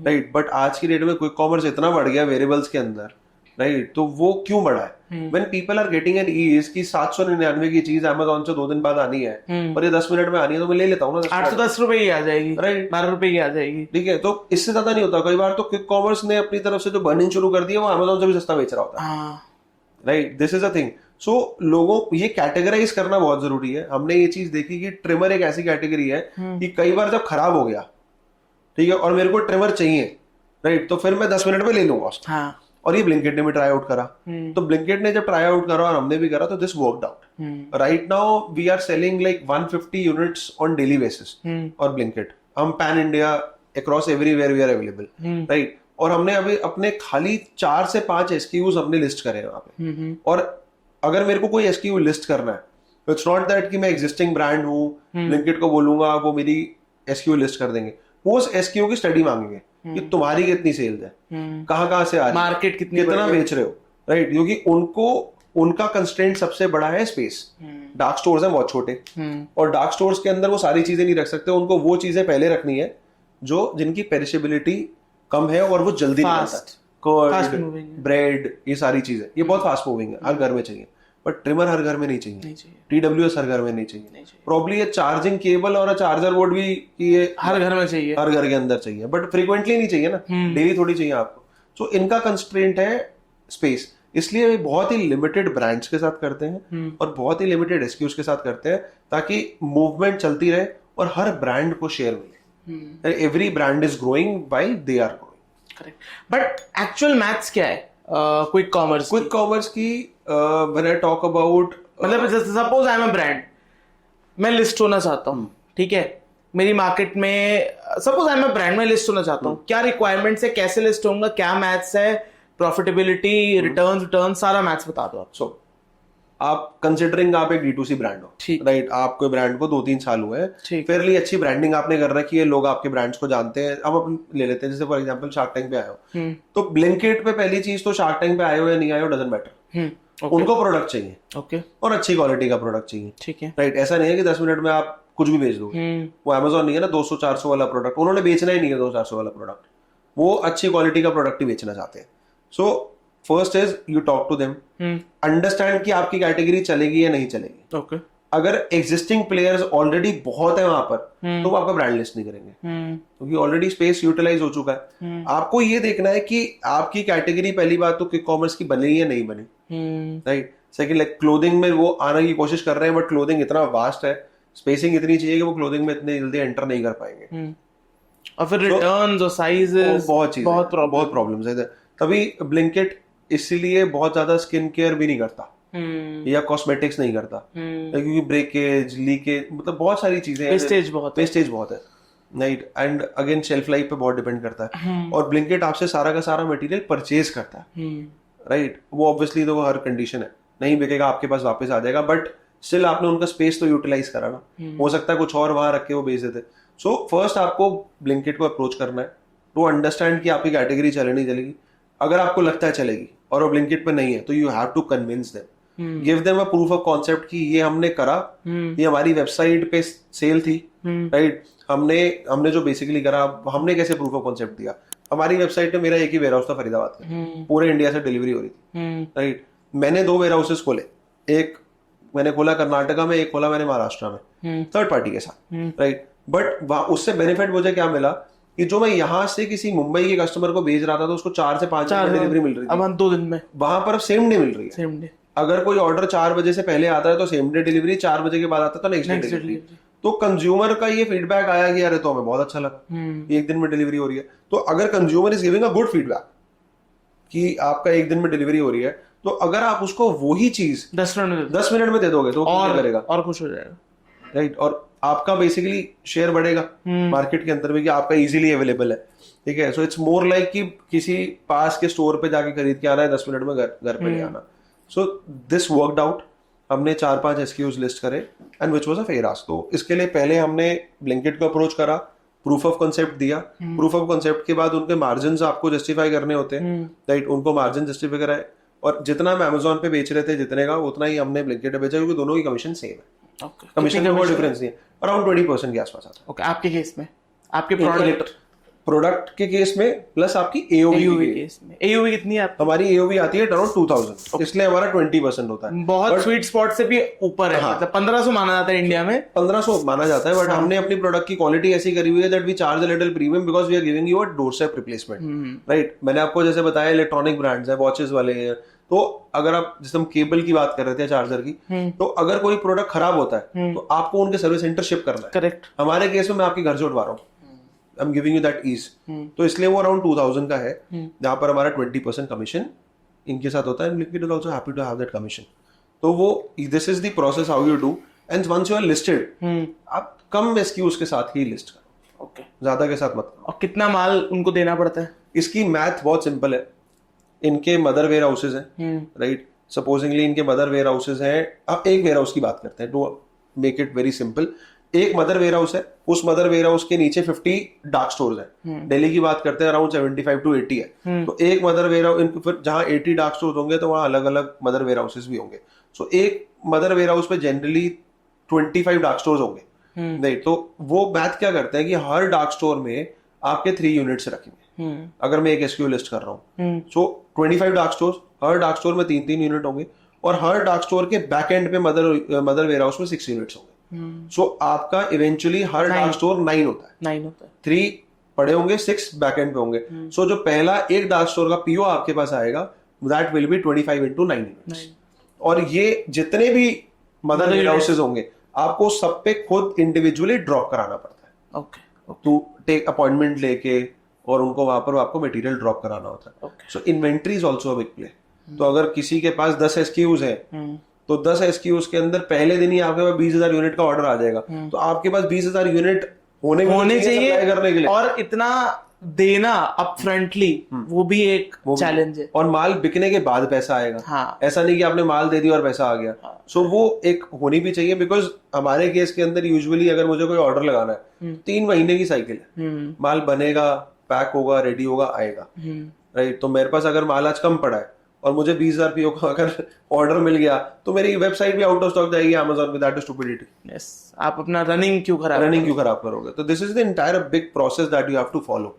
राइट। बट आज की डेट में क्विक कॉमर्स इतना बढ़ गया वेरिएबल्स के अंदर, राइट। तो वो क्यों बढ़ा है? When people are getting an ease की 799 की चीज अमेजोन से 2 दिन बाद आनी है और ये 10 मिनट में आनी है, तो मैं ले लेता हूँ ना, 810 रुपए की आ जाएगी, राइट, 12 रुपए की आ जाएगी, ठीक है। तो इससे ज्यादा नहीं होता। कई बार तो क्विक कॉमर्स ने अपनी तरफ से जो बर्निंग शुरू कर दी है वो अमेजोन से भी सस्ता बेच रहा होता है, right. This is a thing. So लोगों ये कैटेगराइज करना बहुत जरूरी है। हमने ये चीज देखी कि ट्रिमर एक ऐसी कैटेगरी है कि कई बार जब खराब हो गया, ठीक है, और मेरे को ट्रिमर चाहिए, राइट, तो फिर मैं 10 मिनट में ले लूंगा उसको। हाँ। और ये ब्लिंकिट ने भी ट्राई आउट करा, तो ब्लिंकिट ने जब ट्राई आउट करा और हमने भी करा तो this worked out. Right now we are selling like 150 units on daily basis और ब्लिंकिट। हम pan India across everywhere we are available, right. और हमने अभी अपने खाली 4 से 5 SKUs हमने लिस्ट करे हैं वहां पे। और अगर मेरे को कोई SKU लिस्ट करना है, इट्स नॉट दैट कि मैं एग्जिस्टिंग ब्रांड हूँ, ब्लिंकिट को बोलूंगा वो मेरी SKU लिस्ट कर देंगे। वो उस SKU की स्टडी मांगेंगे कि तुम्हारी कितनी सेल्स है, कहाँ से आ रही है, मार्केट कितना बेच रहे हो, राइट। क्योंकि उनको उनका कंस्ट्रेंट सबसे बड़ा है स्पेस। डार्क स्टोर्स हैं बहुत छोटे, और डार्क स्टोर्स के अंदर वो सारी चीजें नहीं रख सकते। उनको वो चीजें पहले रखनी है जो जिनकी पेरिशेबिलिटी कम है और वो जल्दी निकलता है। कर्ड, ब्रेड, ये सारी चीजें ये बहुत फास्ट मूविंग है, हर घर में चाहिए। बट ट्रिमर हर घर में नहीं चाहिए, TWS हर घर में नहीं चाहिए। प्रॉब्ली ये चार्जिंग केबल और चार्जर बोर्ड भी ये हर घर में चाहिए, हर घर के अंदर चाहिए, बट फ्रीक्वेंटली नहीं चाहिए ना, डेली थोड़ी चाहिए आपको। सो इनका कंस्ट्रेंट है स्पेस, इसलिए वे बहुत ही लिमिटेड ब्रांड्स के साथ करते हैं और बहुत ही लिमिटेड SKUs के साथ करते हैं, ताकि मूवमेंट चलती रहे और हर ब्रांड को शेयर मिले। Every brand is growing while they are growing. Correct. But actual maths क्या है क्विक कॉमर्स की? व्हेन आई टॉक अबाउट, मतलब suppose I am a brand, मैं लिस्ट होना चाहता हूँ, ठीक है, मेरी मार्केट में suppose I am a brand में लिस्ट होना चाहता हूँ, क्या रिक्वायरमेंट्स है, कैसे लिस्ट होऊंगा, क्या मैथ्स है, प्रॉफिटेबिलिटी, रिटर्न, सारा मैथ्स बता दो आप। सो आप कंसिडरिंग आप एक D2C ब्रांड हो, राइट, आपके ब्रांड को 2-3 साल हुए हैं, फेयरली अच्छी ब्रांडिंग आपने कर रखी है, लोग आपके ब्रांड्स को जानते हैं। अब अपन ले लेते हैं, जैसे फॉर एग्जांपल शार्क टैंक पे आए हो, तो ब्लिंकिट पे पहली चीज तो शार्क टैंक पे आए हो या नहीं आए हो डजंट मैटर, उनको प्रोडक्ट चाहिए, ओके, और अच्छी क्वालिटी का प्रोडक्ट चाहिए, ठीक है, राइट। ऐसा नहीं है कि 10 मिनट में आप कुछ भी बेच दो। वो अमेजोन नहीं है ना 200-400 वाला प्रोडक्ट, उन्होंने बेचना ही नहीं है 200-400 वाला प्रोडक्ट, वो अच्छी क्वालिटी का प्रोडक्ट ही बेचना चाहते हैं। So first is you talk to them, understand कि आपकी कैटेगरी चलेगी या नहीं चलेगी। ओके, अगर एग्जिस्टिंग प्लेयर्स ऑलरेडी बहुत है वहां पर, तो वो आपका ब्रांड लिस्ट नहीं करेंगे, क्योंकि ऑलरेडी स्पेस यूटिलाइज हो चुका है। आपको ये देखना है कि आपकी कैटेगरी, पहली बात तो क्विक कॉमर्स की बनी या नहीं बनी, राइट। सेकंड, लाइक क्लोथिंग में वो आने की कोशिश कर रहे हैं, बट क्लोथिंग इतना वास्ट है, स्पेसिंग इतनी चाहिए कि वो क्लोथिंग में इतने जल्दी एंटर नहीं कर पाएंगे, और फिर रिटर्न्स और साइजेस, बहुत प्रॉब्लम्स है। तभी ब्लिंकिट इसीलिए बहुत ज्यादा स्किन केयर भी नहीं करता या कॉस्मेटिक्स नहीं करता, क्योंकि ब्रेकेज, लीकेज, मतलब बहुत सारी चीजें, वेस्टेज बहुत है, right. And again shelf life पे बहुत डिपेंड करता है, और ब्लिंकिट आपसे सारा का सारा मटेरियल परचेज करता है, राइट। वो ऑब्वियसली तो वो हर कंडीशन है, नहीं बिकेगा आपके पास वापस आ जाएगा, बट स्टिल आपने उनका स्पेस तो यूटिलाइज करा ना, हो सकता है कुछ और वहां रख के वो बेच देते। सो फर्स्ट आपको ब्लिंकिट को अप्रोच करना है टू अंडरस्टैंड कि आपकी कैटेगरी चले नहीं चलेगी। अगर आपको लगता है चलेगी और वो ब्लिंकिट पे नहीं है, तो you have to convince them, give them a proof of concept कि ये हमने करा, ये हमारी वेबसाइट पे सेल थी, राइट। हमने जो बेसिकली करा, हमने कैसे प्रूफ ऑफ कॉन्सेप्ट दिया, हमारी वेबसाइट पे मेरा एक ही वेयरहाउस था फरीदाबाद का, पूरे इंडिया से डिलीवरी हो रही थी, राइट। मैंने 2 वेयरहाउसेस खोले, एक मैंने खोला कर्नाटका में, एक खोला मैंने महाराष्ट्र में, थर्ड पार्टी के साथ, राइट। बट उससे बेनिफिट मुझे क्या मिला कि जो मैं यहाँ से किसी मुंबई के कस्टमर को भेज रहा था, तो उसको 4 से 5 दिन डिलीवरी मिल रही थी, अब 2 दिन में, वहां पर सेम डे मिल रही है, सेम डे। अगर कोई ऑर्डर 4 बजे से पहले आता है तो सेम डे डिलीवरी, 4 बजे के बाद आता है तो नेक्स्ट डे डिलीवरी। तो कंज्यूमर का ये फीडबैक आया कि अरे तो हमें बहुत अच्छा लगा, 1 दिन में डिलीवरी हो रही है। तो अगर consumer is giving a good feedback कि आपका 1 दिन में डिलीवरी हो रही है, तो अगर आप उसको वही चीज 10 मिनट में दे दोगे तो और करेगा, और खुश हो जाएगा, राइट। और आपका बेसिकली शेयर बढ़ेगा मार्केट के अंदर में, कि आपका इजीली अवेलेबल है, ठीक है। सो इट्स मोर लाइक कि किसी पास के स्टोर पे जाके खरीद के आना है, 10 मिनट में घर पे ले आना। So this worked out. हमने 4-5 SKUs लिस्ट करे and which was a fair ask. तो इसके लिए पहले हमने ब्लिंकिट को अप्रोच करा, प्रूफ ऑफ कॉन्सेप्ट दिया, प्रूफ ऑफ कॉन्सेप्ट के बाद उनके मार्जिन आपको जस्टिफाई करने होते हैं, राइट। उनको मार्जिन जस्टिफाई कराए, और जितना हम अमेजोन पे बेच रहे थे जितने का, उतना ही हमने ब्लिंकिट पे बेचा, क्योंकि दोनों की कमिशन सेम है, कमीशन में कोई डिफरेंस नहीं है, अराउंड 20% के आसपास आता है। ओके, आपके केस में आपके प्रोडक्ट प्रोडक्ट के केस में प्लस आपकी एओवी केस में एओवी कितनी है आपकी? हमारी एओवी आती है अराउंड 2000, इसलिए हमारा 20% होता है। बहुत स्वीट स्पॉट से भी ऊपर है। हाँ। मतलब 1500 माना जाता है इंडिया में, 1500 माना जाता है, बट हमने अपनी प्रोडक्ट की क्वालिटी ऐसी करी हुई है that we charge a little premium because we are giving you a doorstep replacement, right. मैंने आपको जैसे बताया इलेक्ट्रॉनिक ब्रांड्स है, वॉचेस वाले हैं, तो अगर आप जैसे हम केबल की बात कर रहे थे चार्जर की, तो अगर कोई प्रोडक्ट खराब होता है तो आपको उनके सर्विस सेंटर शिप करना है। करेक्ट। हमारे केस में मैं आपके घर से उठवा रहा हूँ, I am giving you that ease, तो इसलिए वो अराउंड 2000 का है, जहां पर हमारा 20% कमीशन इनके साथ होता है। Liquid is also happy to have that commission. तो वो this is the process how you do, and once you are listed आप कम एसक्यूज के साथ ही लिस्ट करो, ओके, ज्यादा के साथ मत करो। और कितना माल उनको देना पड़ता है? इसकी मैथ बहुत सिंपल है। इनके मदर वेयर हाउसेज हैं, राइट। सपोजिंगली इनके मदर वेयर हाउसेज हैं, अब एक वेयर हाउस की बात करते हैं to make it very simple. एक मदर वेयर हाउस है, उस मदर वेयर हाउस के नीचे 50 डार्क स्टोर्स हैं। दिल्ली की बात करते हैं अराउंड 75 to 80 है। तो एक मदर वेयर हाउस, फिर जहां 80 डार्क स्टोर्स होंगे तो वहां अलग अलग मदर वेयर हाउसेस भी होंगे। सो एक मदर वेयर हाउस पे जनरली 25 डार्क स्टोर्स होंगे, राइट। तो वो मैथ क्या करते हैं कि हर डार्क स्टोर में आपके 3 यूनिट्स रखेंगे। अगर मैं एक एसक्यू लिस्ट कर रहा हूँ, सो 25 डार्क स्टोर, हर डार्क स्टोर में 3-3 यूनिट होंगे, और हर डार्क स्टोर के बैक एंड पे मदर वेयर हाउस में 6 यूनिट्स होंगे। सो आपका इवेंचुअली हर डार्क स्टोर 9 होता है। 9 होता है, 3 पड़े होंगे, 6 बैक एंड पे होंगे। सो जो पहला एक डार्क स्टोर का पीओ आपके पास आएगा, that will be 25 into 9 units. और ये जितने भी मदर वेयर हाउसेज होंगे आपको सब पे खुद इंडिविजुअली ड्रॉप कराना पड़ता है। ओके, टू टेक अपॉइंटमेंट लेके, और उनको वहां पर आपको मटेरियल ड्रॉप कराना होता है। So inventory is also a big play. तो अगर किसी के पास 10 एसक्यूज है, तो 10 एसक्यूज के अंदर पहले दिन ही आपके पास 20,000 यूनिट का ऑर्डर आ जाएगा। तो आपके पास 20,000 यूनिट होने चाहिए सप्लाई करने के लिए, और इतना देना अप फ्रंटली वो भी एक चैलेंज है। और माल बिकने के बाद पैसा आएगा। हाँ। ऐसा नहीं कि आपने माल दे दिया और पैसा आ गया। सो वो एक होनी भी चाहिए, बिकॉज हमारे केस के अंदर यूजुअली अगर मुझे कोई ऑर्डर लगाना है 3 महीने की साइकिल है। माल बनेगा, पैक होगा, रेडी होगा, आएगा, राइट। तो मेरे पास अगर माल आज कम पड़ा है और मुझे 20,000 पीओ का अगर ऑर्डर मिल गया, तो मेरी वेबसाइट भी आउट ऑफ स्टॉक जाएगी Amazon में। That is stupidity. यस, आप अपना रनिंग क्यों खराब करोगे? तो this is the entire big process that you have to follow.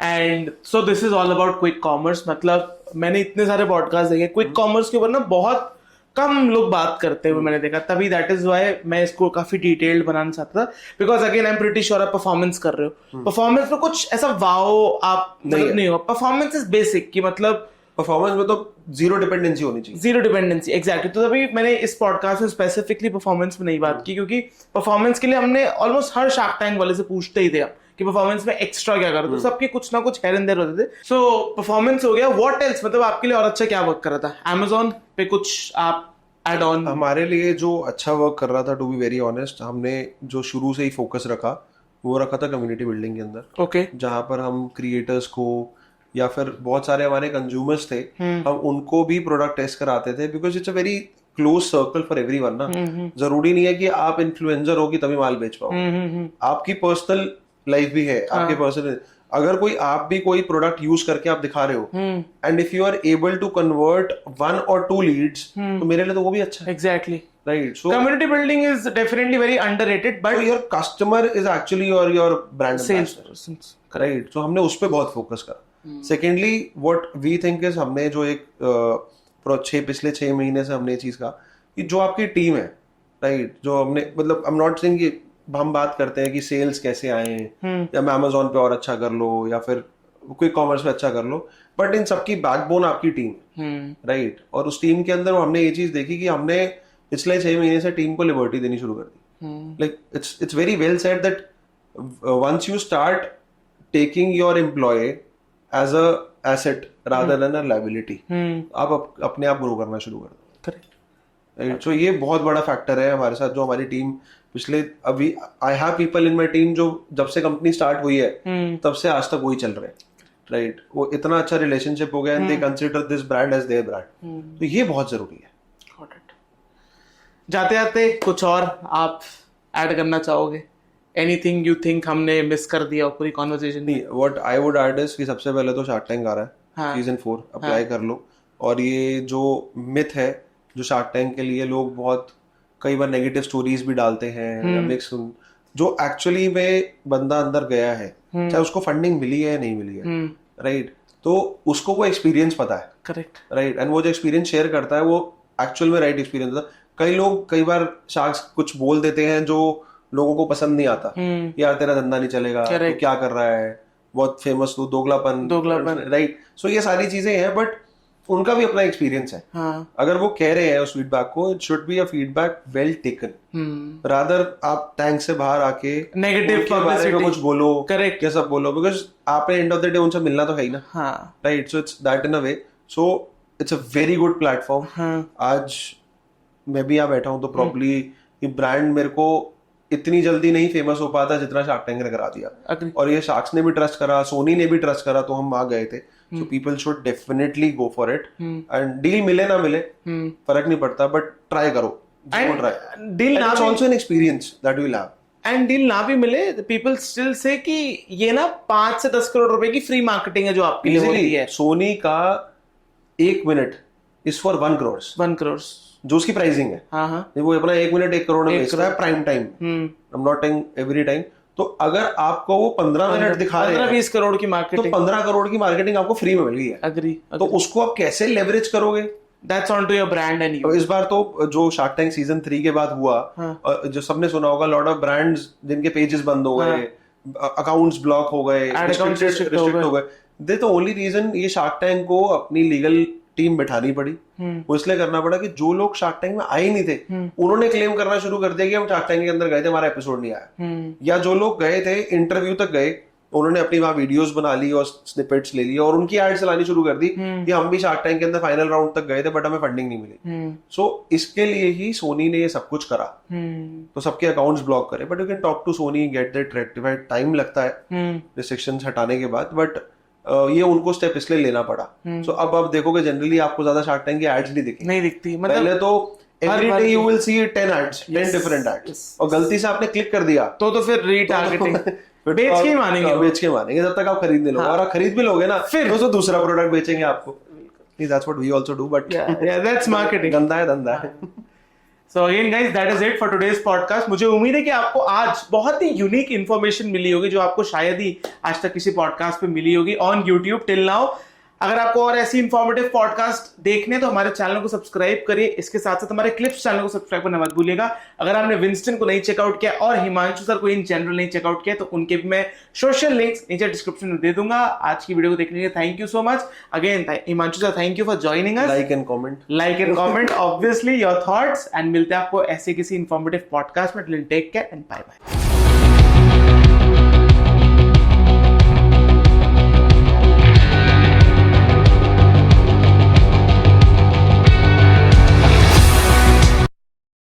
And so this is all about quick commerce. मतलब मैंने इतने सारे पॉडकास्ट देखे क्विक कॉमर्स के ऊपर ना, बहुत कम लोग बात करते हुए मैंने देखा, तभी दैट इज वाई मैं इसको काफी डिटेल्ड बनाना चाहता था। Because again I am pretty sure आप परफॉर्मेंस कर रहे हो, परफॉर्मेंस में कुछ ऐसा वाओ आप नहीं हो। परफॉर्मेंस इज बेसिक, कि मतलब परफॉर्मेंस में तो जीरो डिपेंडेंसी होनी चाहिए। Zero dependency, exactly. तो तभी मैंने इस पॉडकास्ट में स्पेसिफिकली परफॉर्मेंस में नहीं बात की, क्योंकि परफॉर्मेंस के लिए हमने ऑलमोस्ट हर शार्क टैंक वाले से पूछते ही थे कि परफॉर्मेंस में एक्स्ट्रा क्या करते, तो सबके कुछ ना कुछ हेयर एंड देयर होते थे। सो परफॉर्मेंस हो गया, व्हाट एल्स, मतलब आपके लिए और अच्छा क्या वर्क कर रहा था? Amazon पे कुछ आप एड ऑन? हमारे लिए जो अच्छा वर्क कर रहा था, टू बी वेरी ऑनेस्ट, हमने जो शुरू से ही फोकस रखा वो रखा था कम्युनिटी बिल्डिंग के अंदर। ओके। जहां पर हम क्रिएटर्स को, या फिर बहुत सारे हमारे कंज्यूमर्स थे, हम उनको भी प्रोडक्ट टेस्ट कराते थे, because it's a very close circle for everyone ना। जरूरी नहीं है कि आप इन्फ्लुएंसर हो कि तभी माल बेच पाओ। आपकी पर्सनल लाइफ भी है, आपके पर्सनल, अगर कोई आप भी कोई प्रोडक्ट यूज करके आप दिखा रहे हो, and if you are able to convert 1 or 2 leads, तो मेरे लिए तो वो भी अच्छा है। Exactly, right. So community building is definitely very underrated, but your customer is actually your brand sales, right. So हमने उस पर बहुत फोकस करा। Secondly what we think is, हमने जो एक पिछले 6 महीने से हमने ये चीज कहा कि जो आपकी टीम है, राइट, जो हमने, मतलब आई एम नॉट सेइंग कि हम बात करते हैं कि सेल्स कैसे आए, या मैं Amazon पे और अच्छा कर लो, या फिर क्विक कॉमर्स पे अच्छा कर लो, बट इन सबकी बैकबोन आपकी टीम, राइट। और उस टीम के अंदर हमने ये चीज देखी कि हमने पिछले 6 महीने से टीम को लिबर्टी देनी शुरू कर दी। Like it's very well said that once you start taking your employ as a asset rather than a liability, आप अपने आप ग्रो करना शुरू कर दो। करेक्ट। सो ये बहुत बड़ा फैक्टर है हमारे साथ, जो हमारी टीम पिछले, अभी I have people in my team जो जब से कंपनी स्टार्ट हुई है तब से आज तक वही चल रहे हैं, राइट। वो इतना अच्छा रिलेशनशिप हो गया, and they consider this brand as their brand. तो ये बहुत जरूरी है। जाते जाते कुछ और आप ऐड करना चाहोगे? एनीथिंग यू थिंक हमने मिस कर दिया पूरी कॉन्वर्सेशन? नहीं, what I would add is कि सबसे पहले तो शार्क टैंक आ रहा है, हाँ। सीजन 4 अप्लाई कर लो। और ये जो मिथ है जो शार्क टैंक के लिए लोग बहुत कई बार नेगेटिव स्टोरीज भी डालते हैं, मिक्स, जो एक्चुअली में बंदा अंदर गया है, चाहे उसको फंडिंग मिली है या नहीं मिली है, राइट, तो उसको वो एक्सपीरियंस पता है, करेक्ट, राइट, एंड वो जो एक्सपीरियंस शेयर करता है वो एक्चुअल में राइट एक्सपीरियंस होता है। कई लोग कई बार शार्क्स कुछ बोल देते हैं जो लोगों को पसंद नहीं आता, यार तेरा धंधा नहीं चलेगा, तू क्या कर रहा है, बहुत फेमस तू, दोगलापन, राइट। सो ये सारी चीजें हैं, बट उनका भी अपना एक्सपीरियंस है। हाँ, अगर वो कह रहे हैं उस फीडबैक को, it should be a feedback well taken, rather आप टैंक से बाहर आके नेगेटिव उनके बारे में कुछ बोलो, करेक्ट, ये सब बोलो, बिकॉज आपने एंड ऑफ द डे उनसे मिलना तो है ही ना, हाँ, right. So it's that in a way, so it's a very good platform. हाँ, आज मैं भी यहाँ बैठा हूँ तो प्रॉब्ली ये ब्रांड मेरे को इतनी जल्दी नहीं फेमस हो पाता जितना शार्क टैंक ने करा दिया, और ये शार्क्स ने भी ट्रस्ट करा, सोनी ने भी ट्रस्ट करा, तो हम आ गए थे। So people should definitely go for it, and deal मिले ना मिले फर्क नहीं पड़ता, बट ट्राई करो, ट्राई। डील ना भी also an experience that will have, and deal ना भी मिले, पीपल स्टिल से कि ये ना 5 से 10 करोड़ रुपए की फ्री मार्केटिंग है जो आपके लिए होती है। सोनी का 1 minute is for 1 crore, 1 crore जो उसकी प्राइसिंग है। हाँ, हाँ, वो अपना 1 मिनट 1 करोड़ में बेच रहा है prime time, I am not telling every time. तो अगर आपको वो 15 मिनट दिखा रहे हैं 15-20 करोड़ की तो मार्केटिंग, 15 करोड़ की मार्केटिंग आपको फ्री में मिल गई है, अग्री, तो उसको आप कैसे लेवरेज करोगे? That's on to your brand and you. इस बार तो जो शार्क टैंक सीजन 3 के बाद हुआ, जो सबने सुना होगा, लॉट ऑफ ब्रांड्स जिनके पेजेस बंद हो गए, अकाउंट्स ब्लॉक हो गए, रिस्ट्रिक्ट हो गए, दे तो ओनली रीजन ये शार्क टैंक को अपनी लीगल टीम बिठानी पड़ी। वो इसलिए करना पड़ा कि जो लोग शार्क टैंक में आए नहीं थे उन्होंने क्लेम करना शुरू कर दिया कि हम शार्क टैंक के अंदर गए थे, हमारा एपिसोड नहीं आया, या जो लोग गए थे इंटरव्यू तक गए, उन्होंने अपनी वहां वीडियोस बना ली और स्निपेट्स ले ली और उनकी एड चलानी शुरू कर दी कि हम भी शार्क टैंक के अंदर फाइनल राउंड तक गए थे बट हमें फंडिंग नहीं मिली। सो इसके लिए ही सोनी ने ये सब कुछ करा, तो सबके अकाउंट्स ब्लॉक करे, but you can talk to Sony, get that rectified. Time लगता है रिस्ट्रिक्शंस हटाने के बाद, बट ये उनको स्टेप इसलिए लेना पड़ा। सो अब आप देखोगे जनरली आपको ज्यादा शार्क टैंक की एड्स नहीं दिखती, मतलब पहले तो every day you will see 10 ads, 10 different ads, और गलती से आपने क्लिक कर दिया तो फिर रीटारगेटिंग बेच के मानेंगे, बेच के मानेंगे जब तक आप खरीदने लोगे, और आप खरीद भी लोगे ना फिर तो दूसरा प्रोडक्ट बेचेंगे आपको। That's what we also do, but yeah, that's marketing. धंधा है, धंधा है। So again guys, that is it for today's podcast. मुझे उम्मीद है कि आपको आज बहुत ही यूनिक इन्फॉर्मेशन मिली होगी जो आपको शायद ही आज तक किसी पॉडकास्ट पे मिली होगी ऑन YouTube टिल नाउ। अगर आपको और ऐसी इंफॉर्मेटिव पॉडकास्ट देखने तो हमारे चैनल को सब्सक्राइब करिए, इसके साथ साथ हमारे क्लिप्स चैनल को सब्सक्राइब करना मत भूलिएगा। अगर आपने विंस्टन को नहीं चेकआउट किया और हिमांशु सर को इन जनरल नहीं चेकआउट किया तो उनके भी मैं सोशल लिंक्स नीचे डिस्क्रिप्शन में दे दूंगा। आज की वीडियो को देखने के लिए thank you so much again Himanshu sir, thank you for joining us. Like and comment obviously your thoughts, and मिलते हैं आपको ऐसे किसी इंफॉर्मेटिव पॉडकास्ट में। Take care and bye bye.